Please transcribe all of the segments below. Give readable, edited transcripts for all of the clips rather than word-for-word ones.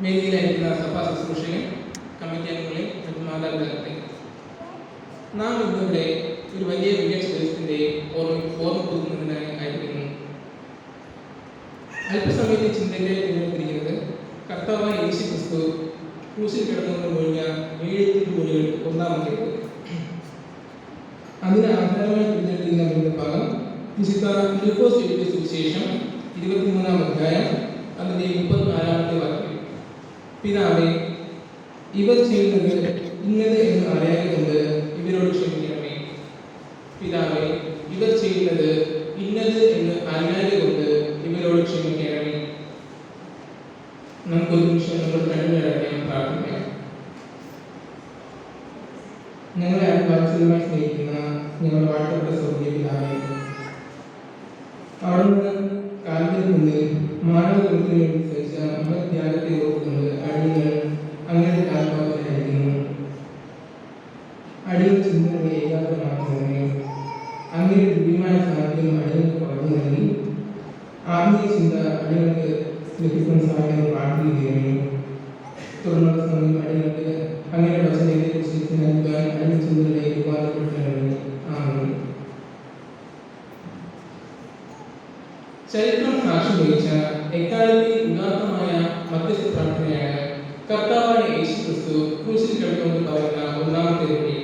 വേദിയിലായിരിക്കുന്ന സഭാ ശുശ്രൂഷകൻ, കമ്മിറ്റി അംഗങ്ങളെ, മറ്റു മാതാപിതാക്കളെ, നാം ഇന്നിവിടെ ഒരു വലിയ വികസന ദിവസത്തിന്റെ ഓർമ്മ പുതുക്കുന്നതിനായി ആയിരിക്കുന്നു. അല്പസമയത്തെ ചിന്തകളെ നിലനിർത്തിയിരിക്കുന്നത് കർത്താവായ യേശു ക്രിസ്തു ക്രൂശിൽ കിടന്നുകൊണ്ട് മൊഴിഞ്ഞ 7 തിരുമൊഴികൾ ഒന്നാമത്തേത്. അതിന് ആധാരമായി തിരഞ്ഞെടുത്തിരിക്കുന്ന ഭാഗം വിശുദ്ധ ലൂക്കോസ് എഴുതിയ സുവിശേഷം 23-ാം അധ്യായം അതിന്റെ 34-ാമത്തെ വാക്യം. പിതാവേ, ഇവർ ചെയ്യുന്നത് ഇന്നത് എന്ന് അറിയാവുന്നത് ഇവരോട് ക്ഷമിക്കണമേ. പിതാവേ, ഇവർ ചെയ്യുന്നത് ഇന്നത് എന്ന് അറിയാവുന്നത് ഇവരോട് ക്ഷമിക്കണമേ. നമുക്കൊരു നിമിഷം നമ്മൾ കണ്ണുകളടയ്ക്കാൻ പ്രാർത്ഥിക്കാം. ഞങ്ങളെ വാത്സല്യമായി സ്നേഹിക്കുന്ന ഞങ്ങളുടെ വാഴ്ത്തപ്പെട്ട സ്വർഗ്ഗീയ പിതാവേ, അവിടുന്ന് കാലത്തിന് മുന്നിൽ മാനവകുലത്തിന് വേണ്ടി സഹിച്ച അമരത്യാഗത്തെ ഓർക്കുന്നത് അടിയങ്ങൾ അങ്ങയുടെ കാൽപാദത്തിലായിരിക്കുന്നു. അടിയൻ ചിന്തകളെ ഏകാഗ്രമാക്കുന്നതിനെ അങ്ങയുടെ ദിവ്യമായ സാന്നിധ്യം അടിയങ്ങൾക്ക് പകർന്നു നൽകി ആത്മീയ ചിന്ത അടിയങ്ങൾക്ക് ലഭിക്കുന്ന സഹായം പ്രാർത്ഥിക്കുകയും തുടർന്നുള്ള സമയം അടിയങ്ങൾക്ക് അങ്ങയുടെ വചനത്തെ കുറിച്ച് നൽകാൻ അടിയ ചിന്തകളെ രൂപാന്തരപ്പെടുത്തണമെന്ന് ആമേൻ. ചരിത്രം സാക്ഷ്യം വഹിച്ച എക്കാലത്തെ ഉദാത്തമായ മധ്യസ്ഥ പ്രാർത്ഥനയാണ് കർത്താവായ യേശു ക്രിസ്തു ക്രൂശിൽ കിടന്നുകൊണ്ട് പറയുന്ന ഒന്നാമത്തെ വഴി.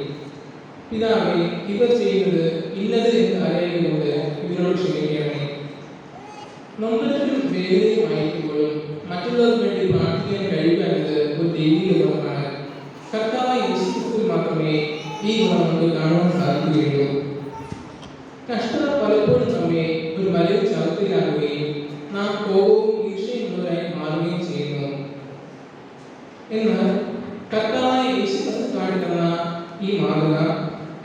പിതാവേ, ഇവർ ചെയ്യുന്നത് ഇന്നത് എന്ന് അറിയുന്നത് ഇവരോട് ക്ഷമിക്കണമേ. നമ്മളൊരു വേദനയുമായിരിക്കുമ്പോഴും മറ്റുള്ളവർക്ക് വേണ്ടി പ്രാർത്ഥിക്കാൻ കഴിയുക എന്നത് ഒരു ദൈവിക ഗുണമാണ്. കർത്താവായ യേശു ക്രിസ്തുവിൽ മാത്രമേ ഈ ഗുണം നമുക്ക് കാണുവാൻ സാധിക്കുകയുള്ളൂ. കഷ്ടത പലപ്പോഴും നമ്മെ ഒരു വലിയ ചാർത്തിലാകുകയും നാം കോപവും ഈർഷ്യയുള്ളവരായി മാറുകയും ചെയ്യുന്നു. എന്നാൽ കർത്താവായ യേശു ക്രിസ്തു കാണിക്കുന്ന ഈ മാതൃക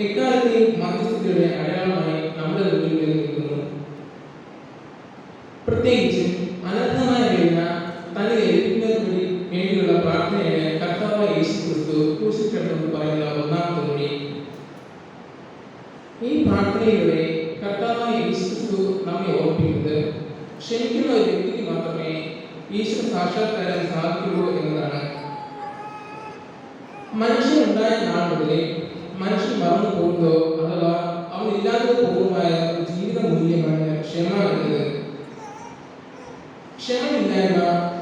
എക്കാലത്തെയും മധ്യസ്ഥതയുടെ അടയാളമായി നമ്മുടെ മുന്നിൽ നിൽക്കുന്നു. പ്രത്യേകിച്ചും അനർത്ഥമായ വേദന തന്നെ ഏൽപ്പിക്കുന്നതിന് വേണ്ടിയുള്ള പ്രാർത്ഥനയാണ് കർത്താവായ യേശു ക്രിസ്തു ക്രൂശിൽ കിടന്നുകൊണ്ട് പറയുന്ന ഒന്നാമത്തെ വഴി. ഈ പ്രാർത്ഥനയിലൂടെ കർത്താവായ യേശു ക്രിസ്തു നമ്മെ ഓർമ്മിക്കുന്നത് ക്ഷമിക്കുന്ന ഒരു വ്യക്തിക്ക് മാത്രമേ ഈശ്വര സാക്ഷാത്കാരം സാധിക്കുള്ളൂ എന്നതാണ്. മനുഷ്യൻ ഉണ്ടായ നാൾ മുതലേ മനുഷ്യൻ മറന്നു പോകുന്നതോ അഥവാ അവൻ ഇല്ലാതെ പോകുന്നതായ ജീവിത മൂല്യമാണ് ക്ഷമ എന്നത്. ക്ഷമയില്ലായ്മ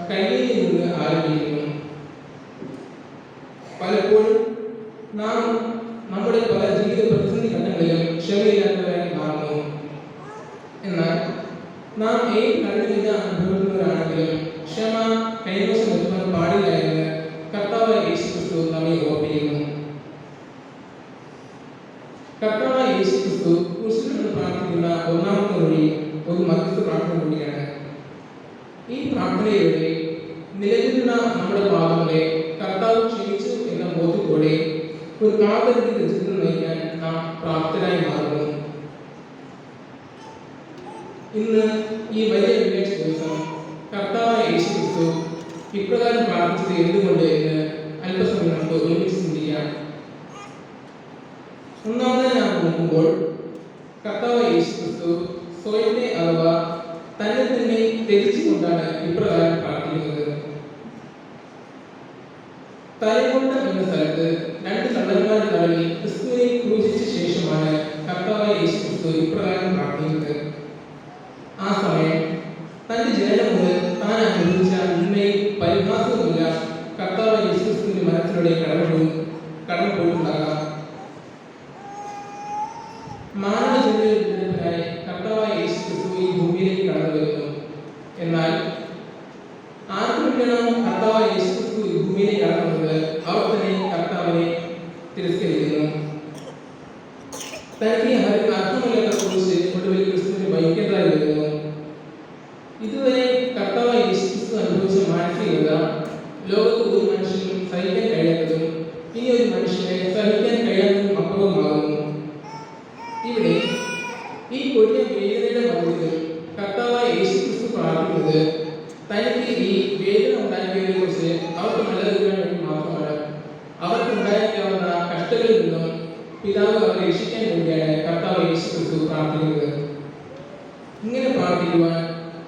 കയ്യിൽ നിന്ന് ആരംഭിക്കുന്നു. പലപ്പോഴും നാം നമ്മുടെ പല ജീവിത പ്രതിസന്ധി ഘട്ടങ്ങളിലും ക്ഷമയില്ലാത്തവരായി മാറുന്നു. എന്നാൽ നാം ഏത് കഠിനത അനുഭവിക്കുന്നവരാണെങ്കിലും ക്ഷമ കൈവശം വെക്കുവാൻ പാടില്ല എന്ന് കർത്താവായ യേശു ക്രിസ്തു നമ്മെ ഓർമ്മിപ്പിക്കുന്നു. കർത്താവായ യേശു ക്രിസ്തു ക്രൂശിൽ നിന്ന് പ്രാർത്ഥിക്കുന്ന ഒന്നാമത്തെ വഴി ഒരു മധ്യസ്ഥ പ്രാർത്ഥന കൂടിയാണ്. ഈ പ്രാർത്ഥനയിലൂടെ നിലവിലുള്ള നമ്മുടെ പാപങ്ങളെ കർത്താവ് ക്ഷമിച്ചു എന്ന ബോധ്യത്തോടെ ഒരു കാതലിന്റെ ജീവിതം നയിക്കാൻ നാം പ്രാപ്തരായി മാറുന്നു. ഇന്ന് ഈ വലിയ വെള്ളിയാഴ്ച ദിവസം കർത്താവായ യേശു ക്രിസ്തു ഇപ്രകാരം പ്രാർത്ഥിച്ചത് എന്തുകൊണ്ട് എന്ന് അല്പസമയം നമുക്ക് ഒരുമിച്ച് ചിന്തിക്കാം. ഒന്നാമതായി നാം നോക്കുമ്പോൾ കർത്താവായ യേശു ക്രിസ്തു സ്വയത്തെ അഥവാ തന്നെ തന്നെ ത്യജിച്ചുകൊണ്ടാണ് ഇപ്രകാരം പ്രാർത്ഥിക്കുന്നത്. തലകൊണ്ട എന്ന സ്ഥലത്ത് 2 കള്ളന്മാർ തടവിൽ ക്രിസ്തുവിനെ ക്രൂശിച്ച ശേഷമാണ് കർത്താവായ യേശു ക്രിസ്തു ഇപ്രകാരം പ്രാർത്ഥിക്കുന്നത്. ആ സമയം തന്റെ ജനനം മുതൽ താൻ അനുഭവിച്ച ഉണ്മയും പരിഹാസവുമെല്ലാം കർത്താവായ യേശു ക്രിസ്തുവിന്റെ മനസ്സിലൂടെ കടന്നുപോയിട്ടുണ്ടാകാം. മാനവജീവിതത്തിനായി കർത്താവായ യേശു ക്രിസ്തു ഈ ഭൂമിയിലേക്ക് കടന്നു വരുന്നു. എന്നാൽ ആർക്കു വേണ്ടിയാണോ കർത്താവായ യേശു ക്രിസ്തു ഈ ഭൂമിയിലേക്ക് കടന്നത് അവർ തന്നെ കർത്താവിനെ തിരസ്കരിക്കുന്നു. തനിക്ക് അർത്ഥമില്ലാത്ത ക്രൂശ് ഒടുവിൽ ക്രിസ്തുവിനെ വഹിക്കേണ്ടതായി വരുന്നു. ഇതുവരെ കർത്താവായ യേശു ക്രിസ്തു അനുഭവിച്ച മാനസികത ലോകത്ത് ഒരു മനുഷ്യനും സഹിക്കാൻ കഴിയാത്തതും ഇനി ഒരു മനുഷ്യനെ സഹിക്കാൻ കഴിയാത്തതും അപ്പുറമാകുന്നു. ഇവിടെ ഈ കൊടിയ വേദനയുടെ മധ്യത്തിൽ കർത്താവായ യേശു ക്രിസ്തു പ്രാർത്ഥിക്കുന്നത് തനിക്ക് ഈ വേദന ഉണ്ടാക്കിയതിനെ കുറിച്ച് അവർക്ക് നല്ലതിന് വേണ്ടി മാത്രമാണ്. അവർക്ക് ഉണ്ടായിരിക്കാവുന്ന കഷ്ടങ്ങളിൽ നിന്നും പിതാവ് അവരെ രക്ഷിക്കാൻ വേണ്ടിയാണ് കർത്താവ് യേശു ക്രിസ്തു പ്രാർത്ഥിക്കുന്നത്. ഇങ്ങനെ പ്രാർത്ഥിക്കുവാൻ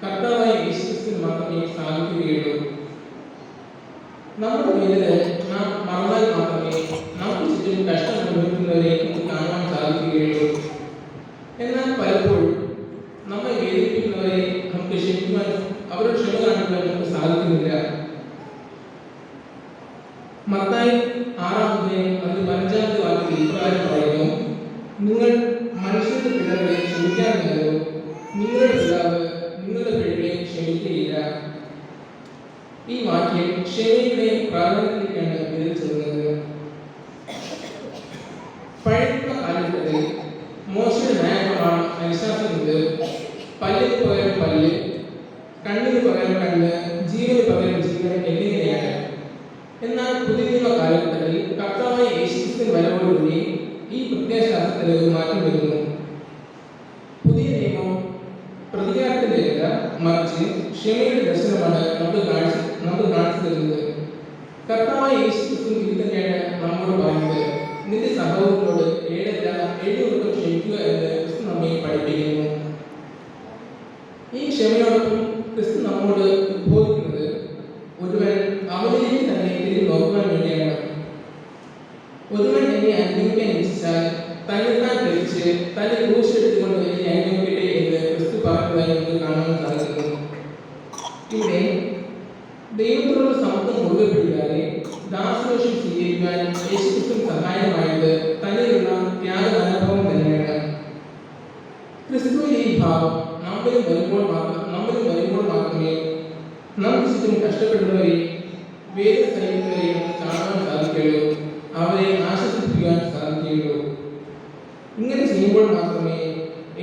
കർത്താവായ യേശു ക്രിസ്തുവിന് മാത്രമേ സാധിക്കുകയുള്ളൂ. നമ്മുടെ വേദന നാം മറന്നാൽ മാത്രമേ നമുക്ക് ചുറ്റും കഷ്ടം അനുഭവിക്കുന്നവരെ നമുക്ക് കാണുവാൻ സാധിക്കുകയുള്ളൂ. എന്നാൽ പലപ്പോഴും നമ്മെ വേദനിപ്പിക്കുന്നവരെ നമുക്ക് ക്ഷമിക്കുവാൻ, അവരോട് ക്ഷമ കാണിക്കുവാൻ നമുക്ക് സാധിക്കുന്നില്ല. മത്തായി 6:15 വാക്യത്തിൽ ഇപ്രകാരം പറയുന്നു: നിങ്ങൾ മനുഷ്യരുടെ പിഴകളെ ക്ഷമിക്കാമെന്നല്ലോ, നിങ്ങളുടെ പിതാവ് നിങ്ങളുടെ പിഴകളെ ക്ഷമിക്കുകയില്ല. ഈ വാക്യം ക്ഷമയുടെ പ്രാധാന്യത്തിലേക്കാണ് വിരലിച്ചെല്ലുന്നത്. പഴയ കാലഘട്ടത്തിൽ മോശയുടെ ന്യായപ്രമാണം അനുശാസിക്കുന്നത് പല്ലിന് പകരം പല്ല്, കണ്ണിന് പകരം കണ്ണ്, ജീവന് പകരം ജീവൻ എന്നിങ്ങനെയാണ്. എന്നാൽ പുതിയ നിയമ കാലഘട്ടത്തിൽ കർത്താവായ യേശുക്രിസ്തുവിന്റെ വരവോടുകൂടി ഈ പ്രത്യയശാസ്ത്രത്തിൽ ഒരു മാറ്റം വരുന്നു. പുതിയ നിയമം പ്രതികാരത്തിൻ്റെയല്ല, മറിച്ച് ക്ഷമയുടെ ദർശനമാണ് നമുക്ക് കാണിച്ചു തരുന്നത്. കർത്താവായ യേശുക്രിസ്തു ഇത് തന്നെയാണ് നമ്മോട് പറയുന്നത്: നിന്റെ സഹോദരനോട് 7 വട്ടം ക്ഷമിക്കുക എന്ന് ക്രിസ്തു നമ്മെ പഠിപ്പിക്കുന്നു. ഈ ക്ഷമയോടൊപ്പം ക്രിസ്തു നമ്മോട് ഉദ്ബോധിക്കുന്നത് ഒരുവൻ അവനിലേക്ക് തന്നെ തിരിഞ്ഞു നോക്കുവാൻ വേണ്ടിയാണ്. ഒരുവൻ എന്നെ അനുഗമിക്കാൻ ഇച്ഛിച്ചാൽ തന്നെത്താൻ ഗ്രഹിച്ച് തന്റെ ക്രൂശെടുത്തുകൊണ്ട് എന്നെ അനുഗമിക്കട്ടെ എന്ന് ക്രിസ്തു പറഞ്ഞതായി നമുക്ക് കാണാൻ സാധിക്കുന്നു. ഇവിടെ ദൈവത്തോടുള്ള സമത്വം മുറുകെ പിടിക്കാതെ ദാസവേഷം സ്വീകരിക്കാൻ യേശുക്രിസ്തു സഹായമായത് തന്നിലുള്ള ത്യാഗ മനോഭാവം തന്നെയാണ്. ക്രിസ്തുവിന്റെ ഈ ഭാവം നമ്മിലും വരുമ്പോൾ മാത്രമേ നമുക്ക് ചുറ്റും കഷ്ടപ്പെടുന്നവരെയും വേദന സഹിക്കുന്നവരെയും കാണാൻ സാധിക്കുകയുള്ളൂ, അവരെ ആശ്വസിപ്പിക്കാൻ സാധിക്കുകയുള്ളൂ. ഇങ്ങനെ ചെയ്യുമ്പോൾ മാത്രമേ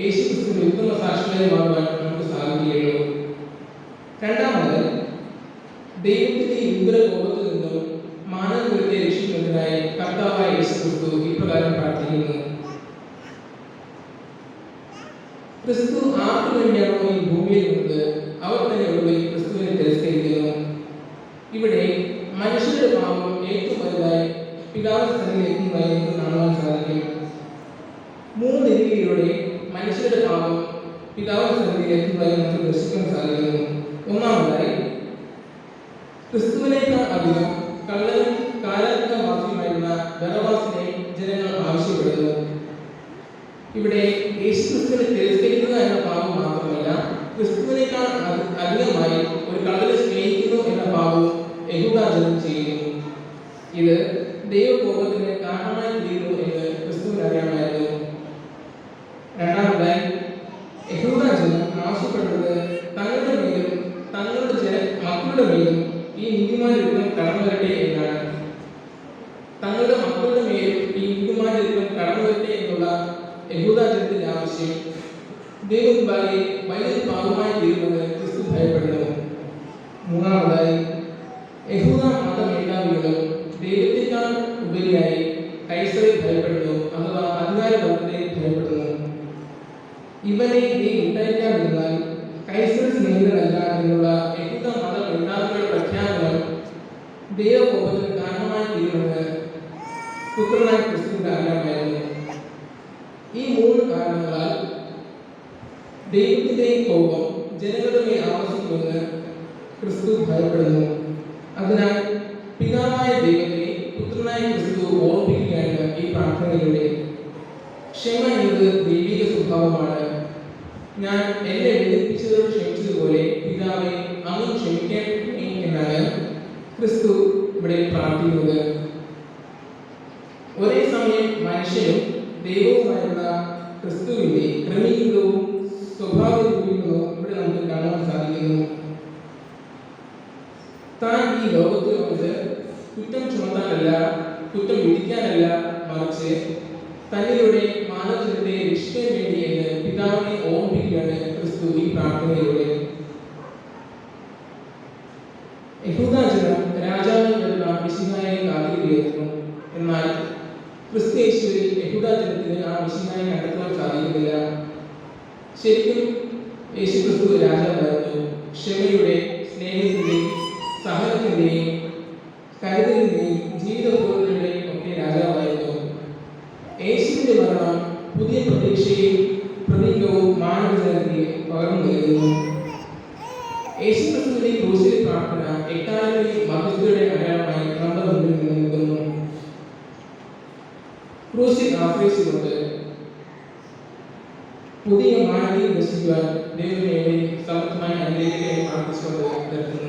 യേശുക്രിസ്തുവിന്റെ ഉത്തമ സാക്ഷികളായി മാറുവാൻ നമുക്ക് സാധിക്കുകയുള്ളൂ. രണ്ടാമത്, ദൈവത്തിന്റെ ഉഗ്ര കോപത്തിൽ നിന്നും മാനവകുലത്തെ രക്ഷിക്കുന്നതിനായി കർത്താവായ യേശുക്രിസ്തു ഇപ്രകാരം പ്രാർത്ഥിക്കുന്നു. ക്രിസ്തു ആർക്കു വേണ്ടിയാണോ ഈ ഭൂമിയിൽ വന്നത് അവർ തന്നെ ഒടുവിൽ ക്രിസ്തുവിനെ തിരസ്കരിക്കുന്നു. ഇവിടെ മനുഷ്യരുടെ പാപം ഏറ്റവും വലുതായി പിതാവിന്റെ സന്നിധിയിൽ എത്തുന്നതായി നമുക്ക് കാണുവാൻ സാധിക്കും. 3 രീതിയിലൂടെ മനുഷ്യരുടെ പാപം പിതാവിന്റെ സന്നിധിയിൽ എത്തുന്നതായി നമുക്ക് ദർശിക്കാൻ സാധിക്കുന്നു. ഒന്നാമതായി, ക്രിസ്തുവിനേക്കാൾ അധികം കള്ളനും കാലാത്മകവാസിയുമായിരുന്ന ബറബ്ബാസിനെ ജനങ്ങൾ ആവശ്യപ്പെടുന്നു. ഇവിടെ യേശുക്രിസ്തുവിനെ തിരസ്കരിക്കുക എന്ന പാപം മാത്രമല്ല, ക്രിസ്തുവിനേക്കാൾ അധികമായി ഒരു കള്ളനെ സ്നേഹിക്കുന്നു എന്ന പാപവും യഹൂദജനം ചെയ്യുന്നു. ഇത് ദൈവകോപത്തിന് കാരണമായി തീരുന്നു എന്ന് ക്രിസ്തുവിന് അറിയാമായിരുന്നു. രണ്ടാമതായി, യഹൂദജനം ആവശ്യപ്പെടുന്നത് തങ്ങളുടെ മേലും തങ്ങളുടെ മക്കളുടെ മേലും ഈ നീതിമാന്റെ യുദ്ധം കടന്നു വരട്ടെ എന്നാണ്. തങ്ങളുടെ മക്കളുടെ മേലും ഈ നീതിമാന്റെ യുദ്ധം കടന്നു വരട്ടെ എന്നുള്ള യഹൂദജനത്തിന്റെ ആവശ്യം ദൈവമുമ്പാകെ വലിയൊരു പാപമായി തീരുമെന്ന് ക്രിസ്തു ഭയപ്പെടുന്നു. മൂന്നാമതായി, യഹൂദ മത മേധാവികളും ദൈവത്തെക്കാൾ ഉപരിയായി കൈസറെ ഭയപ്പെടുന്നു, അഥവാ അധികാരവർഗത്തെ ഭയപ്പെടുന്നു. ഇവനെ നീ വിട്ടയക്കാതിരുന്നാൽ കൈസർ സ്നേഹിതനല്ല എന്നുള്ള യഹൂദ മത മേധാവികളുടെ പ്രഖ്യാപനം ദൈവകോപത്തിന് കാരണമായി തീരുമെന്ന് പുത്രനായ ക്രിസ്തുവിന്റെ അറിയാമായിരുന്നു. ഈ 3 കാരണങ്ങളാൽ ദൈവത്തിന്റെ കോപം ജനങ്ങളുടെ മേൽ ആവശ്യപ്പെടുമെന്ന് ക്രിസ്തു ഭയപ്പെടുന്നു. അതിനാൽ പിതാവായ ദൈവത്തെ പുത്രനായ ക്രിസ്തു ഓർമ്മിപ്പിക്കുകയാണ് ഈ പ്രാർത്ഥനയിലൂടെ. ക്ഷമ എന്നത് ദൈവിക സ്വഭാവമാണ്. ഞാൻ എന്നെ വേദനിപ്പിച്ചതോട് ക്ഷമിച്ചതുപോലെ പിതാവെ അങ്ങ് ക്ഷമിക്കണമേ എന്നാണ് ക്രിസ്തു ഇവിടെ പ്രാർത്ഥിക്കുന്നത്. ഒരേ സമയം മനുഷ്യനും ദൈവവുമായുള്ള ക്രിസ്തുവിന്റെ ക്രമീകൃതവും സ്വഭാവവും ഇവിടെ നമുക്ക് കാണാൻ സാധിക്കുന്നു. താൻ ഈ ലോകത്തിൽ വന്നത് കുറ്റം ചുമത്താനല്ല, കുറ്റം വിധിക്കാനല്ല, മറിച്ച് തന്നിലൂടെ മാനവജനത്തെ രക്ഷിക്കാൻ വേണ്ടി എന്ന് പിതാവിനെ ഓർമ്മിപ്പിക്കുകയാണ് ക്രിസ്തു ഈ പ്രാർത്ഥനയിലൂടെ. യഹൂദജനം രാജാവിൽ വരുന്ന മിശിഹായെ കാത്തിരിക്കുകയായിരുന്നു. എന്നാൽ ക്രിസ്തു യേശുവിൽ യഹൂദജനത്തിന് ആ മിശിഹായെ കണ്ടെത്താൻ സാധിക്കുന്നില്ല. ശരിക്കും യേശുക്രിസ്തു രാജാവായിരുന്നു. ക്ഷമയുടെ, സ്നേഹത്തിന്റെയും സഹനത്തിന്റെയും കരുതലിന്റെയും ജീവിതബോധങ്ങളുടെയും ഒക്കെ രാജാവായിരുന്നു. യേശുവിന്റെ മരണം പുതിയ പ്രതീക്ഷയും പ്രതീകവും മാനവജനത്തിന് പകർന്നു നൽകുന്നു. യേശുക്രിസ്തുവിന്റെ ക്രൂശിലെ പ്രാർത്ഥന എക്കാലത്തെയും മധ്യസ്ഥയുടെ അടയാളമാണ്. ആശ്രയിച്ചുകൊണ്ട് പുതിയ മാനവീയം ദർശിക്കുവാൻ ദൈവമേ സമർത്ഥമായി അനുഗ്രഹിക്കുകയും പ്രാർത്ഥിച്ചുകൊണ്ട് നിർത്തുന്നു.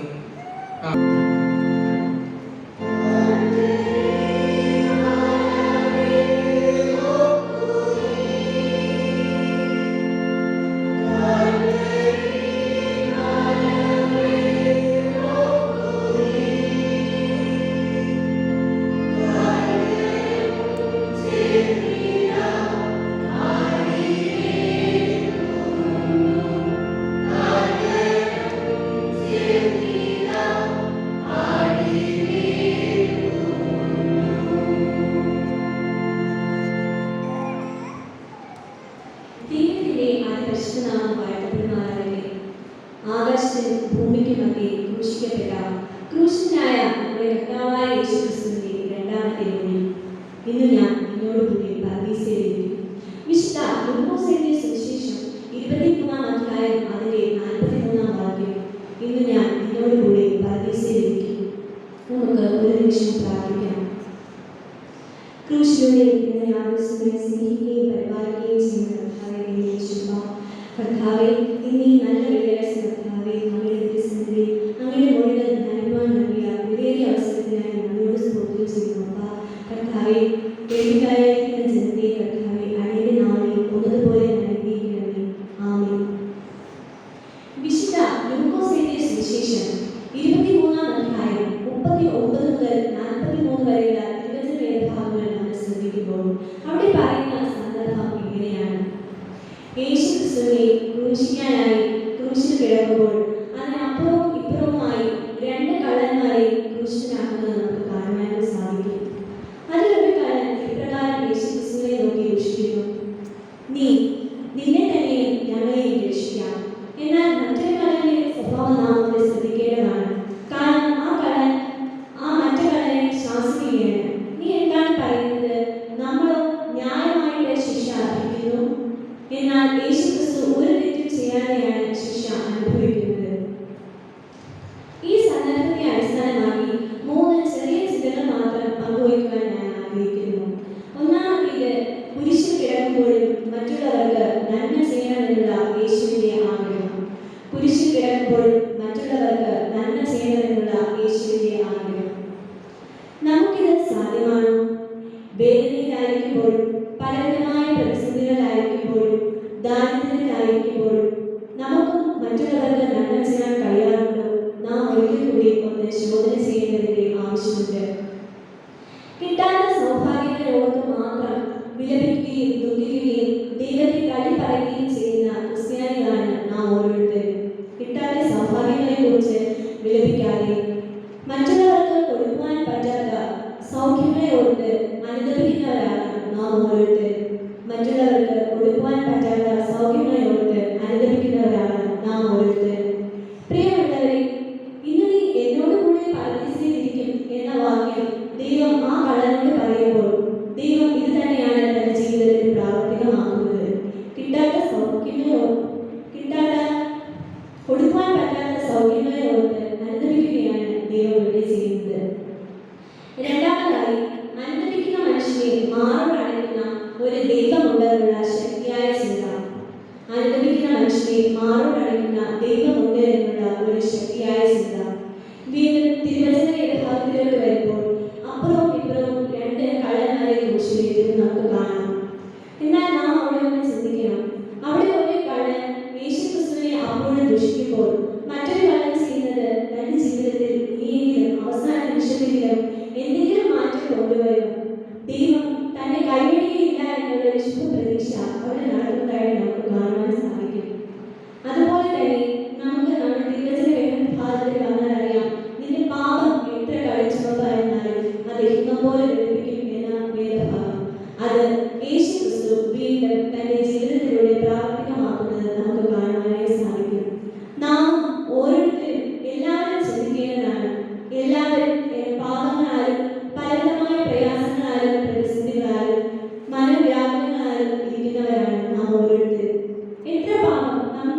ആകാശത്തിനും ഭൂമിക്കും മധ്യേ ക്രൂശിക്കപ്പെട്ട ക്രൂശിതനായ നമ്മുടെ കർത്താവായ യേശുക്രിസ്തുവിന്റെ രണ്ടാമത്തെ മൊഴി ഇന്ന് ഞാൻ നിന്നോടുകൂടി പരദീസയിലിരിക്കും. വിശുദ്ധ ലൂക്കോസ് എഴുതിയ സുവിശേഷം 23-ാം അധ്യായം അതിന്റെ 43-ാം വാക്യം. ഇന്ന് ഞാൻ നിന്നോടുകൂടി പരദീസയിലിരിക്കും. നമുക്ക് ഒരു നിമിഷം പ്രാർത്ഥിക്കാം. ക്രൂശിലൂടെ സ്നേഹിക്കുകയും പരിപാലിക്കുകയും ചെയ്യുന്ന കർത്താവേ, ഇന്ന് ഈ നല്ല വിദ്യാഭ്യാസം കർത്താവേ, അങ്ങയുടെ ദിവസങ്ങളിൽ അങ്ങയുടെ മൊഴികൾ ധ്യാനിക്കുവാൻ നൽകിയ വിലയേറിയ അവസരത്തിനായി നമ്മോട് സ്തോത്രം ചെയ്യുന്നു. കർത്താവേ, കേൾവിക്കാരായിരിക്കുന്ന ജനതയെ കർത്താവേ അടിയുടെ നാളിൽ ഒന്നതുപോലെ അനുഗ്രഹിക്കണമേ. ആമേൻ. വിശുദ്ധ ലൂക്കോസ് എഴുതിയ സുവിശേഷം 23-ാം അധ്യായം 39 മുതൽ 43 വരെയുള്ള തിരുവചന വേദഭാഗങ്ങൾ നമ്മൾ ശ്രദ്ധിക്കുമ്പോൾ അവിടെ പറയുന്ന സന്ദർഭം ഇങ്ങനെയാണ്. യേശുക്രിസ്തുവിനെ ക്രൂശിക്കാനായി ക്രൂശിൽ കിടക്കുമ്പോൾ അതിനപ്പുറവും ഇപ്പുറവുമായി രണ്ട് കള്ളന്മാരെ ക്രൂശിതനാക്കുന്നത് നമുക്ക് കാണുവാനും സാധിക്കും. അതിലൊരു കള്ളൻ ഇപ്രകാരം യേശുക്രിസ്തുവിനെ നോക്കി ദൂഷിക്കുന്നു, നിന്നെ തന്നെയും ഞങ്ങളെയും രക്ഷിക്കാം. എന്നാൽ മറ്റൊരു കള്ളന്റെ സ്വഭാവം നാം അവിടെ ശ്രദ്ധിക്കേണ്ടതാണ്. കാരണം ആ മറ്റു കള്ളനെ ശാസിക്കുകയാണ്, നീ എന്താണ് പറയുന്നത്? നമ്മളോ ന്യായമായിട്ട് ശിക്ഷ അർഹിക്കുന്നു. എന്നാൽ യേശുക്രിസ്തു ഒരു തെറ്റും ചെയ്യാതെയാണ് ശിക്ഷ അനുഭവിക്കുന്നത്. ഈ സന്ദർഭത്തെ അടിസ്ഥാനമാക്കി 3 ചെറിയ ചിന്തകൾ മാത്രം പങ്കുവയ്ക്കുവാൻ ഞാൻ ആഗ്രഹിക്കുന്നു. ഒന്നാമത്തേത്, കുരിശിൽ കിടക്കുമ്പോഴും മറ്റുള്ളവർക്ക് നന്മ ചെയ്യണമെന്നുള്ള യേശുവിന്റെ ആഗ്രഹം. കുരിശിൽ കിടക്കുമ്പോഴും മറ്റുള്ളവർക്ക് നന്മ ചെയ്യണമെന്നുള്ള യേശുവിന്റെ ആഗ്രഹം. നമുക്കിത് സാധ്യമാണോ? വേദനയിലായിരിക്കുമ്പോഴും പലവിധമായ പ്രതിസന്ധികളായിരിക്കുമ്പോഴും ദാരിദ്ര്യത്തിലായിരിക്കുമ്പോഴും നമുക്കും മറ്റുള്ളവർക്ക് നന്മ ചെയ്യാൻ കഴിയാറുണ്ടോ? നാം ഒരിക്കൽ കൂടി ഒന്ന് ശോധന ചെയ്യേണ്ടതിന്റെ ആവശ്യമുണ്ട്. കിട്ടാത്ത സൗഭാഗ്യങ്ങളെ ഓർത്ത് മാത്രം വിലപിക്കുകയും ദുഃഖിക്കുകയും ദൈവത്തെ കളി പറയുകയും ചെയ്യുന്ന ക്രിസ്ത്യാനികളാണ് നാം ഓരോരുത്തരും. കിട്ടാത്ത സൗഭാഗ്യങ്ങളെ കുറിച്ച് വിലപിക്കാതെ മറ്റുള്ളവർക്ക് കൊടുക്കുവാൻ പറ്റാത്ത സൗഖ്യങ്ങളെ ഓർത്ത് അനുദപിക്കുന്നവരാണ് നാം ഓരോരുത്തരും. മറ്റുള്ളവർക്ക് കൊടുക്കുവാൻ പറ്റാത്ത സൗഖ്യങ്ങളെ ഓർത്ത് അനുദപിക്കുന്നവരാണ് നാം ഓരോരുത്തരും. പ്രിയമുള്ളവരെ, ഇന്ന് നീ എന്നോട് കൂടെ പരദീസയിലിരിക്കും എന്ന വാക്യം ദൈവം ആ കള്ളനോട് പറയുമ്പോൾ ദൈവം ഇത് തന്നെയാണ് തന്റെ ജീവിതത്തിൽ പ്രാവർത്തികമാക്കുന്നത്. കിട്ടാത്ത കൊടുക്കുവാൻ പറ്റാത്ത സൗഖ്യങ്ങളെ ഓർത്ത് അനുദപിക്കുകയാണ് ദൈവം ഇവിടെ ചെയ്യുന്നത്. രണ്ടാമതായി, അനുദപിക്കുന്ന മനുഷ്യനെ മാറോടണയ്ക്കുന്ന ഒരു ദൈവമുണ്ടെന്നുള്ള ശക്തിയായ ചിന്ത. അനുദപിക്കുന്ന മനുഷ്യനെ മാറോടണയ്ക്കുന്ന ദൈവമുണ്ട് എന്നുള്ള ഒരു ശക്തിയായ ചിന്ത. വീണ്ടും തിരുവചന വിഭാഗത്തിലേക്ക് വരുമ്പോൾ അപ്പുറവും ഇപ്പുറവും രണ്ട് കള്ളന്മാരെ ക്രൂശിലേറ്റുന്നത് നമുക്ക് കാണാം. എന്നാൽ നാം അവിടെ ഒന്ന് ചിന്തിക്കണം. അവിടെ ഒരു കള്ളൻ യേശുക്രിസ്തുവിനെ അപ്പോഴും ദുഷിക്കുമ്പോൾ മറ്റൊരു കള്ളൻ ചെയ്യുന്നത് തന്റെ ജീവിതത്തിൽ ഇനിയെങ്കിലും അവസാന നിമിഷത്തിലും എന്തെങ്കിലും മാറ്റം കൊണ്ടുവരും. ദൈവം തന്നെ കൈവിടുകയില്ല എന്നുള്ള ഒരു ശുഭപ്രതീക്ഷ അവിടെ നടക്കുന്നതായിട്ട് നമുക്ക് കാണുവാൻ സാധിക്കും. അതുപോലെ തന്നെ നമുക്ക് നമ്മുടെ തിരുവചന ഭാഗത്തിൽ വന്നാൽ അറിയാം, നിന്റെ പാപം എത്ര കഴിച്ചുകൊണ്ടായിരുന്നാലും അത് ഹിമം പോലെ ലഭിക്കും എന്ന വേദഭാഗം. അത് യേശുക്രിസ്തു വീണ്ടും തന്റെ ജീവിതത്തിലൂടെ പ്രാവർത്തികമാക്കുന്നത് നമുക്ക് കാണുവാനായി സാധിക്കും. നാം ഓരോരുത്തരും എല്ലാവരും ചിന്തിക്കേണ്ടതാണ്. എല്ലാവരും പാപങ്ങളാലും പലവിധമായ പ്രയാസങ്ങളാലും പ്രതിസന്ധികളാലും മനോവ്യാകുലങ്ങളാലും ഇരിക്കുന്നവരാണ് നാം ഓരോരുത്തരും.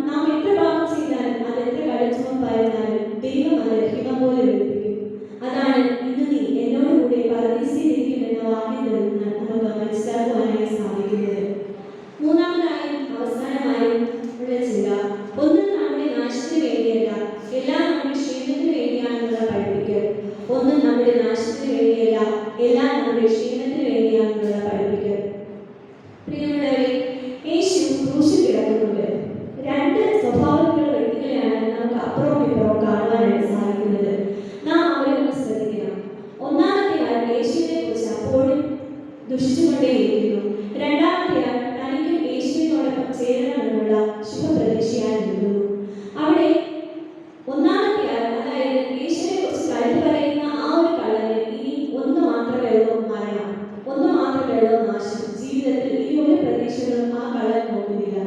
നാം എത്ര പാപം ചെയ്താലും അത് എത്ര കടിച്ചുകൊണ്ടായിരുന്നാലും ദൈവം അത് ഹിമം പോലെ ലഭിക്കും. അതാണ് ഇന്ന് നീ എന്നോട് കൂടെ പരദീസയിലിരിക്കും എന്ന വാക്യം നമുക്ക് മനസ്സിലാക്കുവാനായി സാധിക്കുന്നത്. മൂന്നാമതായും അവസാനമായും ഉള്ള ചിന്ത, ഒന്നും നമ്മുടെ നാശത്തിന് വേണ്ടിയല്ല, എല്ലാം നമ്മുടെ ക്ഷേമത്തിന് വേണ്ടിയാണെന്നുള്ള പഠിപ്പിക്കൽ. ഒന്നും നമ്മുടെ നാശത്തിന് വേണ്ടിയല്ല, എല്ലാം നമ്മുടെ ക്ഷേമത്തിന് വേണ്ടിയാണെന്നുള്ള പഠിപ്പിക്കൽ. പ്രിയമുള്ളവരെ, യേശു ക്രൂശിൽ കിടക്കുന്നുണ്ട്. രണ്ട് സ്വഭാവത്തിലുള്ള വ്യക്തികളെയാണ് നമുക്ക് അപ്പുറവും ഇപ്പുറവും കാണുവാനായിട്ട് സാധിക്കുന്നത്. നാം അവരെ ഒന്ന് ശ്രദ്ധിക്കണം. ഒന്നാമത്തെ ആൾ യേശുവിനെ കുറിച്ച് അപ്പോഴും ദുഷിച്ചുകൊണ്ടേയിരിക്കുന്നു. രണ്ടാമത്തെ ആൾ തനിക്കും യേശുവിനോടൊപ്പം ചേരണമെന്നുള്ള ശുഭപ്രതീക്ഷയാൽ നിൽക്കുന്നു. അവിടെ ഒന്നാമത്തെ ആൾ, അതായത് യേശുവിനെ കുറിച്ച് കള്ളി പറയുന്ന ആ ഒരു കള്ളന് ഇനി ഒന്ന് മാത്രമേ ഉള്ളൂ മരണം, ഒന്ന് മാത്രമേ ഉള്ളൂ നാശം. ജീവിതത്തിൽ ഇനി ഒരു പ്രതീക്ഷകളും ആ കള്ളൻ നോക്കുന്നില്ല.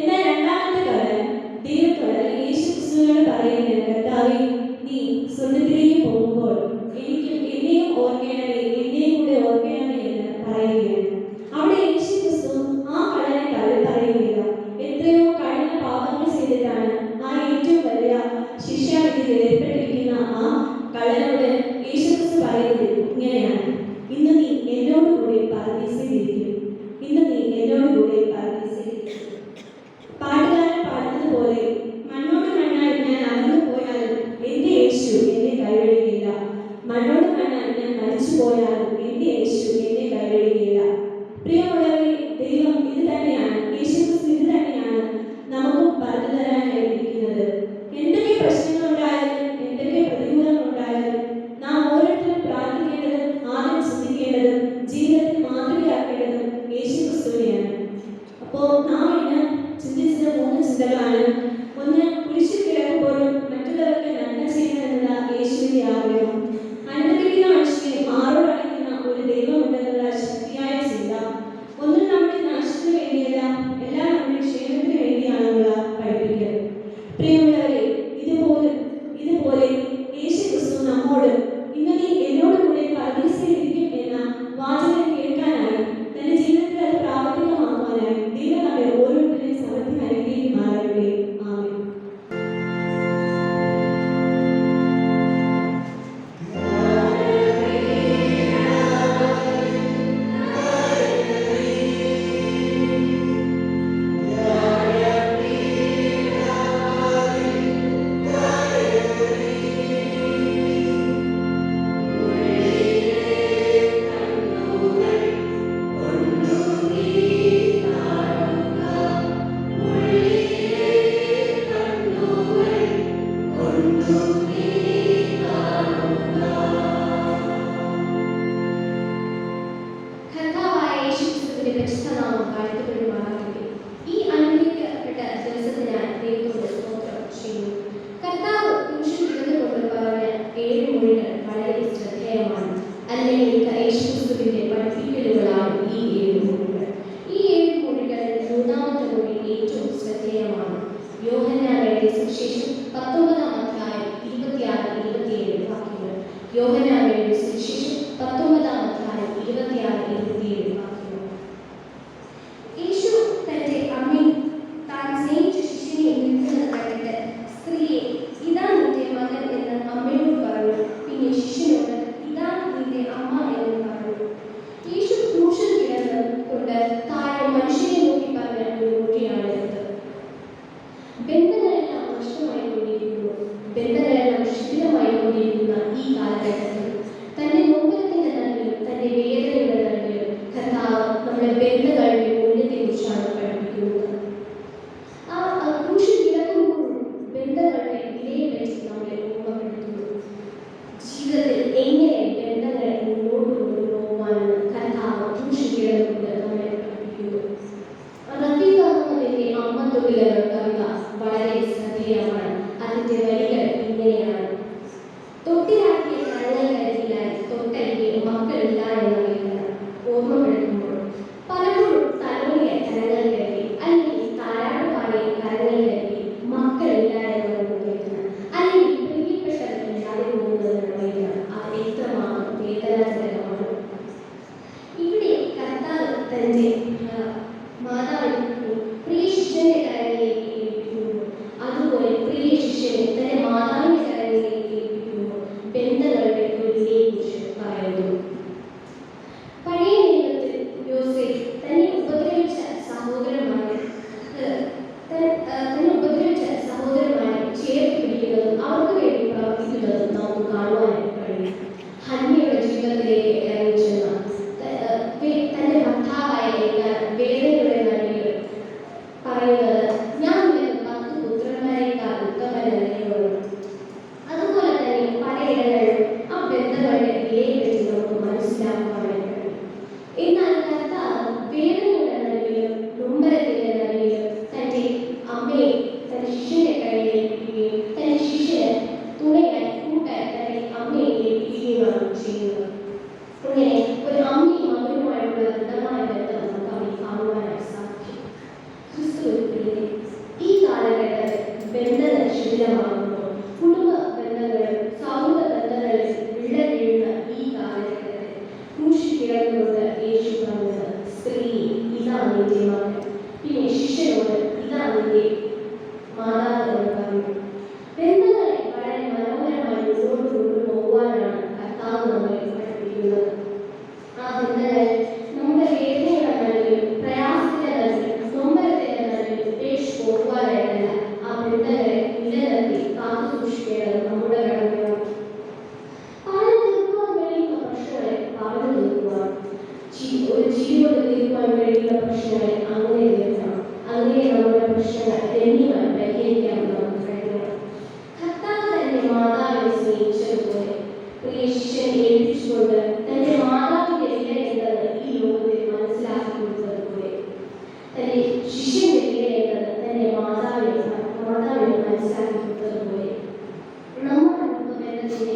എന്നാൽ രണ്ടാമത്തെ കള്ളൻ ദൈവത്തോട്, യേശു ക്രിസ്തുവിനോട് പറയുന്നത്, കർത്താവേ, നീ സ്വർഗ്ഗത്തിലേക്ക് പോകുമ്പോൾ എന്നെയും ഓർക്കണമേ, എന്നെയും കൂടെ ഓർക്കണമേ എന്ന് പറയുകയാണ്. അവിടെ യേശു ക്രിസ്തു ആ കള്ളനെ തള്ളി പറയുകയില്ല. എത്രയോ കഴിഞ്ഞ പാപങ്ങൾ ചെയ്തിട്ടാണ് ആ ഏറ്റവും വലിയ ശിക്ഷാവിധിയിൽ ഏർപ്പെട്ടിരിക്കുന്ന ആ കള്ളനോട് യേശു ക്രിസ്തു പറയുന്നത് ഇങ്ങനെയാണ്: ഇന്ന് നീ എന്നോട് കൂടെ പരദീസയിലിരിക്കും, ഇന്ന് നീ എന്നോട് കൂടെ പരദീസയിലിരിക്കും. പാട്ടുകാരൻ പാടുന്നത് പോലെ, മണ്ണോട് മണ്ണായി ഞാൻ അകന്നു പോയാലും എന്റെ യേശു എന്നെ കൈവിടുകയില്ല. മണ്ണോട് മണ്ണായി ഞാൻ മരിച്ചു പോയാലും എന്റെ യേശു എന്നെ കൈവിടുകയില്ല. പ്രിയമുള്ളവരെ, ദൈവം ഇത് തന്നെയാണ്, യേശു ക്രിസ്തു ഇത് തന്നെയാണ് നമുക്കും പറഞ്ഞു തരാനായിരിക്കുന്നത്. എന്തൊക്കെ പ്രശ്നങ്ങളുണ്ടായാലും എന്തൊക്കെ പ്രതികൂലങ്ങളുണ്ടായാലും നാം ഓരോരുത്തരും പ്രാർത്ഥിക്കേണ്ടതും ആദ്യം ചിന്തിക്കേണ്ടതും ജീവിതത്തിൽ മാതൃകയാക്കേണ്ടതും യേശു ക്രിസ്തുവിനെയാണ്. അപ്പോൾ നാം ഇന്ന് ചിന്തിച്ചത് 3 ചിന്തകളാണ്. ഒന്ന്, കുരിശിൽ കിടക്കുമ്പോഴും മറ്റുള്ളവർക്ക് നന്മ ചെയ്യണമെന്നുള്ള യേശുവിന്റെ ആഗ്രഹം. അനുദപിക്കുന്ന മനുഷ്യനെ മാറോടണിക്കുന്ന ഒരു ദൈവമുണ്ടെന്നുള്ള ശക്തിയായ ചിന്ത. ഒന്നും നമ്മുടെ നാശത്തിന് വേണ്ടിയല്ല, എല്ലാം നമ്മുടെ ക്ഷേമത്തിന് വേണ്ടിയാണെന്നുള്ള പഠിപ്പിക്കൽ. പ്രിയമുള്ളവരെ, ഇതുപോലെ യേശു ക്രിസ്തു നമ്മോട് ഇന്ന് നീ എന്നോട് കൂടെ പരദീസയിലിരിക്കും എന്ന വാചകം കേൾക്കാനായി, തന്റെ ജീവിതത്തിൽ അത് പ്രാവർത്തികമാക്കുവാനായി ദൈവം നമ്മെ ഓരോരുത്തരെയും സമർപ്പിച്ച് അനുഗ്രഹിക്കുമാറാകട്ടെ. ആമേൻ.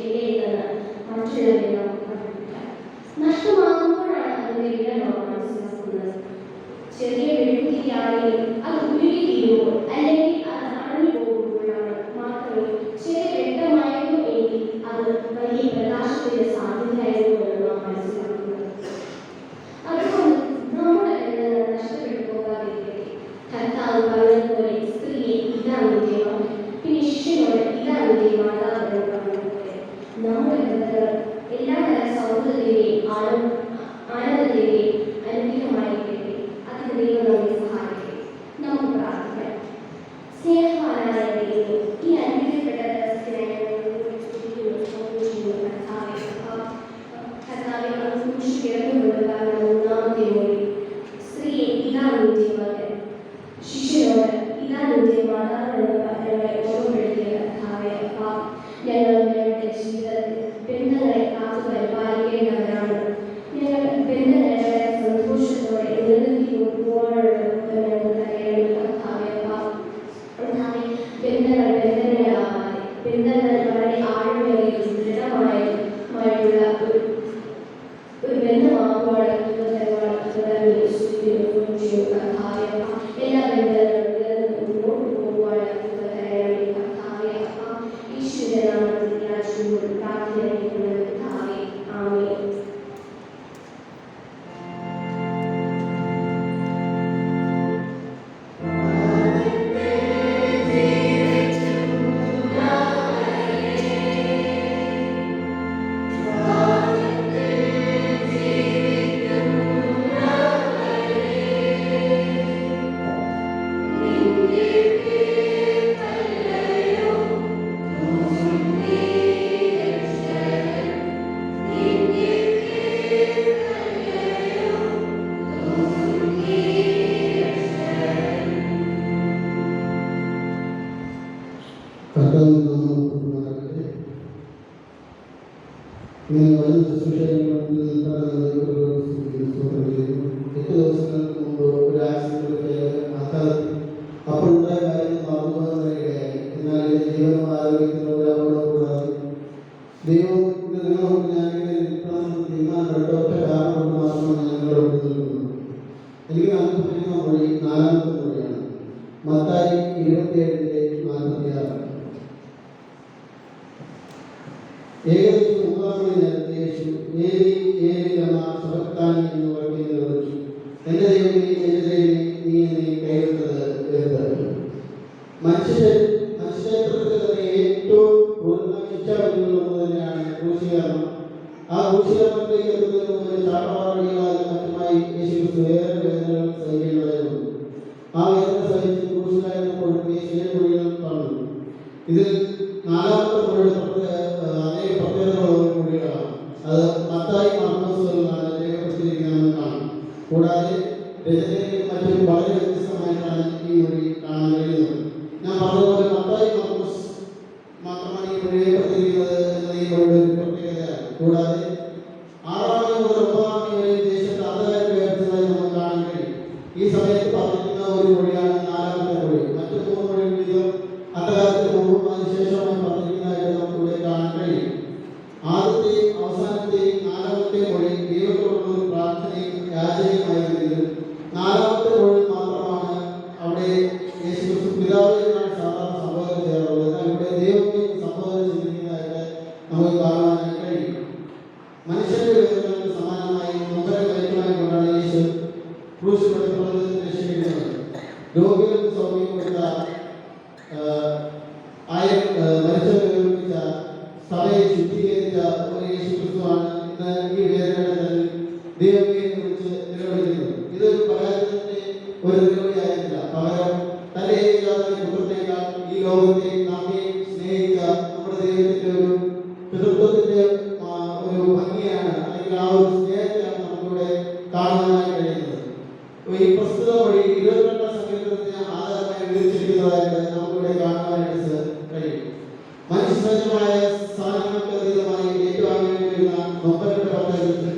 ചെയ്യേണ്ടത് മറ്റുള്ളവരെ നമുക്ക് പഠിപ്പിക്കാം. നഷ്ടമാകുമ്പോഴാണ് അതിന്റെ വില നാം മനസ്സിലാക്കുന്നത്. ചെറിയ വെളുത്തിരിയാണെങ്കിൽ അത് ഉരുകി തീരുമ്പോൾ അല്ലെങ്കിൽ അത് അണഞ്ഞു പോകുമ്പോഴാണ് മാത്രമേ ചെറിയ വ്യക്തമായിരുന്നു എങ്കിൽ അത് വലിയ പ്രകാശത്തിന്റെ സാധ്യതയായിരുന്നു എന്ന് നാം മനസ്സിലാക്കുന്നത്. അതുകൊണ്ട് നമ്മുടെ ബന്ധങ്ങൾ നഷ്ടപ്പെട്ടു പോകാതിരിക്കട്ടെ. കർത്താവ് പറഞ്ഞതുപോലെ സ്ത്രീയെ ഇതാണ് നിന്റെ മകൻ, പിന്നെ ശിഷ്യനോട് ഇതാണ് നിന്റെ മാതാവ് എന്ന് പറഞ്ഞതുപോലെ നമ്മുടെ ബന്ധങ്ങൾ എല്ലാ തര സൗഹൃദത്തിന്റെയും ആനന്ദത്തിന്റെയും അനുഗ്രഹമായിരിക്കട്ടെ. അതിന് ദൈവം നമ്മെ സഹായിക്കട്ടെ. നമുക്ക് പ്രാർത്ഥിക്കാം. സ്നേഹവാനായ ദൈവമേ, ഈ അനുഗ്രഹപ്പെട്ട ദിവസത്തിനായി കർത്താവെ അങ്ങ് കുരിശിൽ കിടന്നുകൊണ്ട് പറഞ്ഞ മൂന്നാമത്തെ മൊഴി, സ്ത്രീയെ ഇതാണ് നിന്റെ മകൻ, ശിഷ്യനോട് ഇതാണ് നിന്റെ മാതാവ് എന്ന് ഞങ്ങളെ ഓർമ്മപ്പെടുത്തിയ കർത്താവെ, ഞങ്ങൾ ഞങ്ങളുടെ ജീവിതത്തിൽ ബന്ധങ്ങളെ കാത്തു പരിപാലിക്കേണ്ടവരാണ്. ഞങ്ങൾ ബന്ധങ്ങളെ സന്തോഷത്തോടെ നിലനിർത്തി കൊണ്ടുപോകാനുള്ള ഞങ്ങൾ തയ്യാറാണ് കർത്താവെ. ബന്ധങ്ങൾ ബന്ധങ്ങളാവാതെ ബന്ധങ്ങൾ വളരെ ആഴമേറിയതും ദൃഢമായിട്ടുള്ള ഒരു ബന്ധമാകുവാണ് എല്ലാ ബന്ധങ്ങളും മുന്നോട്ട് പോകുവാണ് ഈശ്വര നാമത്തിൽ യാചിക്കുമ്പോൾ പ്രാർത്ഥനയ്ക്കുള്ള കർത്താവേ, ആമേൻ. ഇങ്ങനെ വളരെ ശുശ്രൂഷകൾക്ക് ദിവസങ്ങൾക്ക് മുമ്പ് ഒരു ആക്സിഡന്റ് അപ്പോഴുണ്ടായ കാര്യം മറന്നുപോകാനിടയായി. എന്നാൽ എൻ്റെ ജീവനും ആരോഗ്യത്തിനും ഒരു അപകടം കൂടാതെ ദൈവത്തിന് ഞാനിങ്ങനെ നിൽക്കണം തീരുമാനം ഒറ്റ കാരണം കൊണ്ട് മാത്രമാണ് ഞങ്ങളോട് നിൽക്കുന്നത്. എനിക്ക് നമുക്ക് പഠിക്കുന്ന മൊഴി 4ാമത്തെ മൊഴിയാണ്. മത്തായി 27:46. ഏകദേശം 3 നേരത്തെ യേശു ഏലി ഏലി ലമാ സബക്താനി എന്ന് വാക്യം നിർവഹിച്ചു. എൻ്റെ ദൈവമേ, എൻ്റെ ദൈവമേ, നീ എന്നെ കൈവിട്ടത് എന്ത്? മനുഷ്യചരിത്രത്തിൽ തന്നെ ഏറ്റവും ക്രൂരമായ ശിക്ഷാവിധികളിലൊന്ന് തന്നെയാണ് ക്രൂശീകരണം. ആ ക്രൂശീകരണത്തിലേക്ക് എത്തുന്നതിന് മുമ്പ് ചാട്ടവാറടികളാലും മറ്റുമായി യേശുക്രിസ്തു ഏറെ വേദനകൾ സഹിക്കേണ്ടതായിരുന്നു. ആ വേദന സഹിച്ച് ക്രൂശിലായിരുന്നപ്പോഴും യേശു 7 മൊഴികൾ പറഞ്ഞു. ഇതിൽ 4ാമത്തെ മൊഴിയുടെ അനേക പ്രത്യേകതകളുള്ള മൊഴികളാണ്. അത് മത്തായി മാർക്കോസുകളിലാണ് രേഖപ്പെടുത്തിയിരിക്കുന്നതെന്ന് കാണാം. കൂടാതെ രചനയിൽ മറ്റൊരു വളരെ വ്യത്യസ്തമായിട്ടാണ് ഈ മൊഴി കാണാൻ കഴിയുന്നത്. ഞാൻ പറഞ്ഞതുപോലെ മത്തായി മാർക്കോസ് മാത്രമാണ് ഈ മൊഴി രേഖപ്പെടുത്തിയിരിക്കുന്നത് എന്ന ഈ മൊഴിയുടെ ഒരു പ്രത്യേകതയാണ്. കൂടാതെ 6 മുതൽ 9 വരെ ദേശത്ത് അന്ധകാരം വ്യാപിച്ചതായി നമുക്ക് കാണാൻ കഴിയും. ഈ സമയത്ത് പറഞ്ഞിരിക്കുന്ന ഒരു മൊഴിയാണ് 4ാമത്തെ മൊഴി. മറ്റു 3 മൊഴികൾ വീതം അന്ധകാരത്തിന് മുമ്പും അതിനുശേഷമായി പറഞ്ഞിരിക്കുന്നതായിട്ട് നമുക്ക് ഇവിടെ കാണാൻ കഴിയും. ആദ്യത്തെയും അവസാനത്തെയും 4ാമത്തെ മൊഴി ദൈവത്തോടുള്ള ഒരു പ്രാർത്ഥനയും യാചനയുമായിരുന്നെങ്കിൽ 4ാമത്തെ മൊഴി മാത്രമാണ് അവിടെ യേശുക്രിസ്തു പിതാവിനാണ് സാധാരണ സംബോധന ചെയ്യാറുള്ളത്. എന്നാൽ ഇവിടെ ദൈവത്തെ സംബോധന ചെയ്തിരിക്കുന്നതായിട്ട് നമുക്ക് കാണാനായി കഴിയും. മനുഷ്യന്റെ വേദനകൾക്ക് സമാനമായി നൊമ്പരം കയറ്റുമായി കൊണ്ടാണ് യേശു ക്രൂശിൽ രക്ഷിക്കുന്നത്. രോഗികൾക്ക് സൗഖ്യം കൊടുത്ത മരിച്ചവരെ ഉയർപ്പിച്ച സഭയെ ശുദ്ധീകരിച്ച ഒരു യേശുക്രിസ്തുവാണ് ഇന്ന് ഈ വേദനയുടെ ദൈവത്തെ കുറിച്ച് നിലവിളിക്കുന്നത്. ഇതൊരു പരാജയത്തിന്റെ ഒരു നിലവിളിയായിരുന്നില്ല. പകരം തന്റെ ഏകജാതന്റെ പുത്രത്തേക്കാൾ ഈ ലോകത്തെ നമ്മെ സ്നേഹിച്ച നമ്മുടെ ദൈവത്തിന്റെ ഒരു പിതൃത്വത്തിന്റെ ഒരു ഭംഗിയാണ്, അല്ലെങ്കിൽ ആ ഒരു സ്നേഹത്തെയാണ് നമുക്കിവിടെ കാണുവാനായി കഴിയുന്നത്. ഈ പ്രസ്തുത വഴി 22ാം സങ്കീർത്തനത്തിന് ആധാരമായി വിവരിച്ചിരിക്കുന്നതായിട്ട് നമുക്കിവിടെ കാണുവാനായിട്ട് കഴിയും. മനുഷ്യസഹജമായ സാധനങ്ങൾക്ക് അതീതമായി ഏറ്റുവാങ്ങേണ്ടി വരുന്ന നൊമ്പരങ്ങളുടെ പദ്ധതി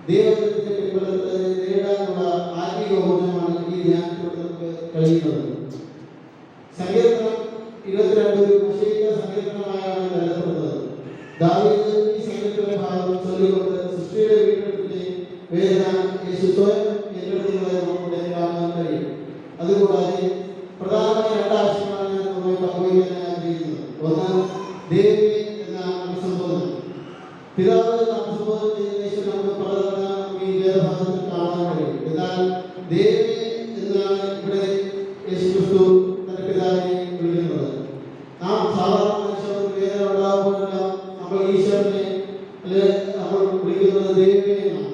ദൈവത്തിന്റെ പിൻബലത്തെ നേടാനുള്ള ആത്മീയ ഊർജ്ജമാണ് ഈ ധ്യാനത്തിലൂടെ നമുക്ക് കഴിയുന്നത്. സങ്കീർത്തനം 22 ഒരു മശീക സങ്കീർത്തനമായാണ് കരുതപ്പെടുന്നത്. ദാവീദ് ഈ സംഗീതത്തിലെ ഭാഗം ചൊല്ലിക്കൊണ്ട് സൃഷ്ടിയുടെ വീണ്ടെടുപ്പിന്റെ വേദന യേശു സ്വയം ഏറ്റെടുത്തതായി നമുക്ക് കാണാൻ കഴിയും. അതുകൂടാതെ പ്രധാനമായ രണ്ട് ആശയങ്ങളാണ് ഞാൻ നമ്മെ പങ്കുവയ്ക്കാൻ ആഗ്രഹിക്കുന്നത്. ഒന്ന്, ദേവി എന്ന അഭിസംബോധന. പിതാവ് എന്ന അഭിസംബോധന ചെയ്ത യേശു നമുക്ക് പലതവണ ഈ വേദഭാഗത്തിൽ കാണാൻ കഴിയും. എന്നാൽ ദേവി എന്നാണ് ഇവിടെ യേശു ക്രിസ്തു തന്റെ പിതാവിനെ വിളിക്കുന്നത്. നാം സാധാരണ മനുഷ്യർക്ക് വേദന ഉണ്ടാകുമ്പോഴെല്ലാം നമ്മൾ ഈശ്വരനെ നമ്മൾ വിളിക്കുന്നത് ദേവിയെ എന്നാണ്.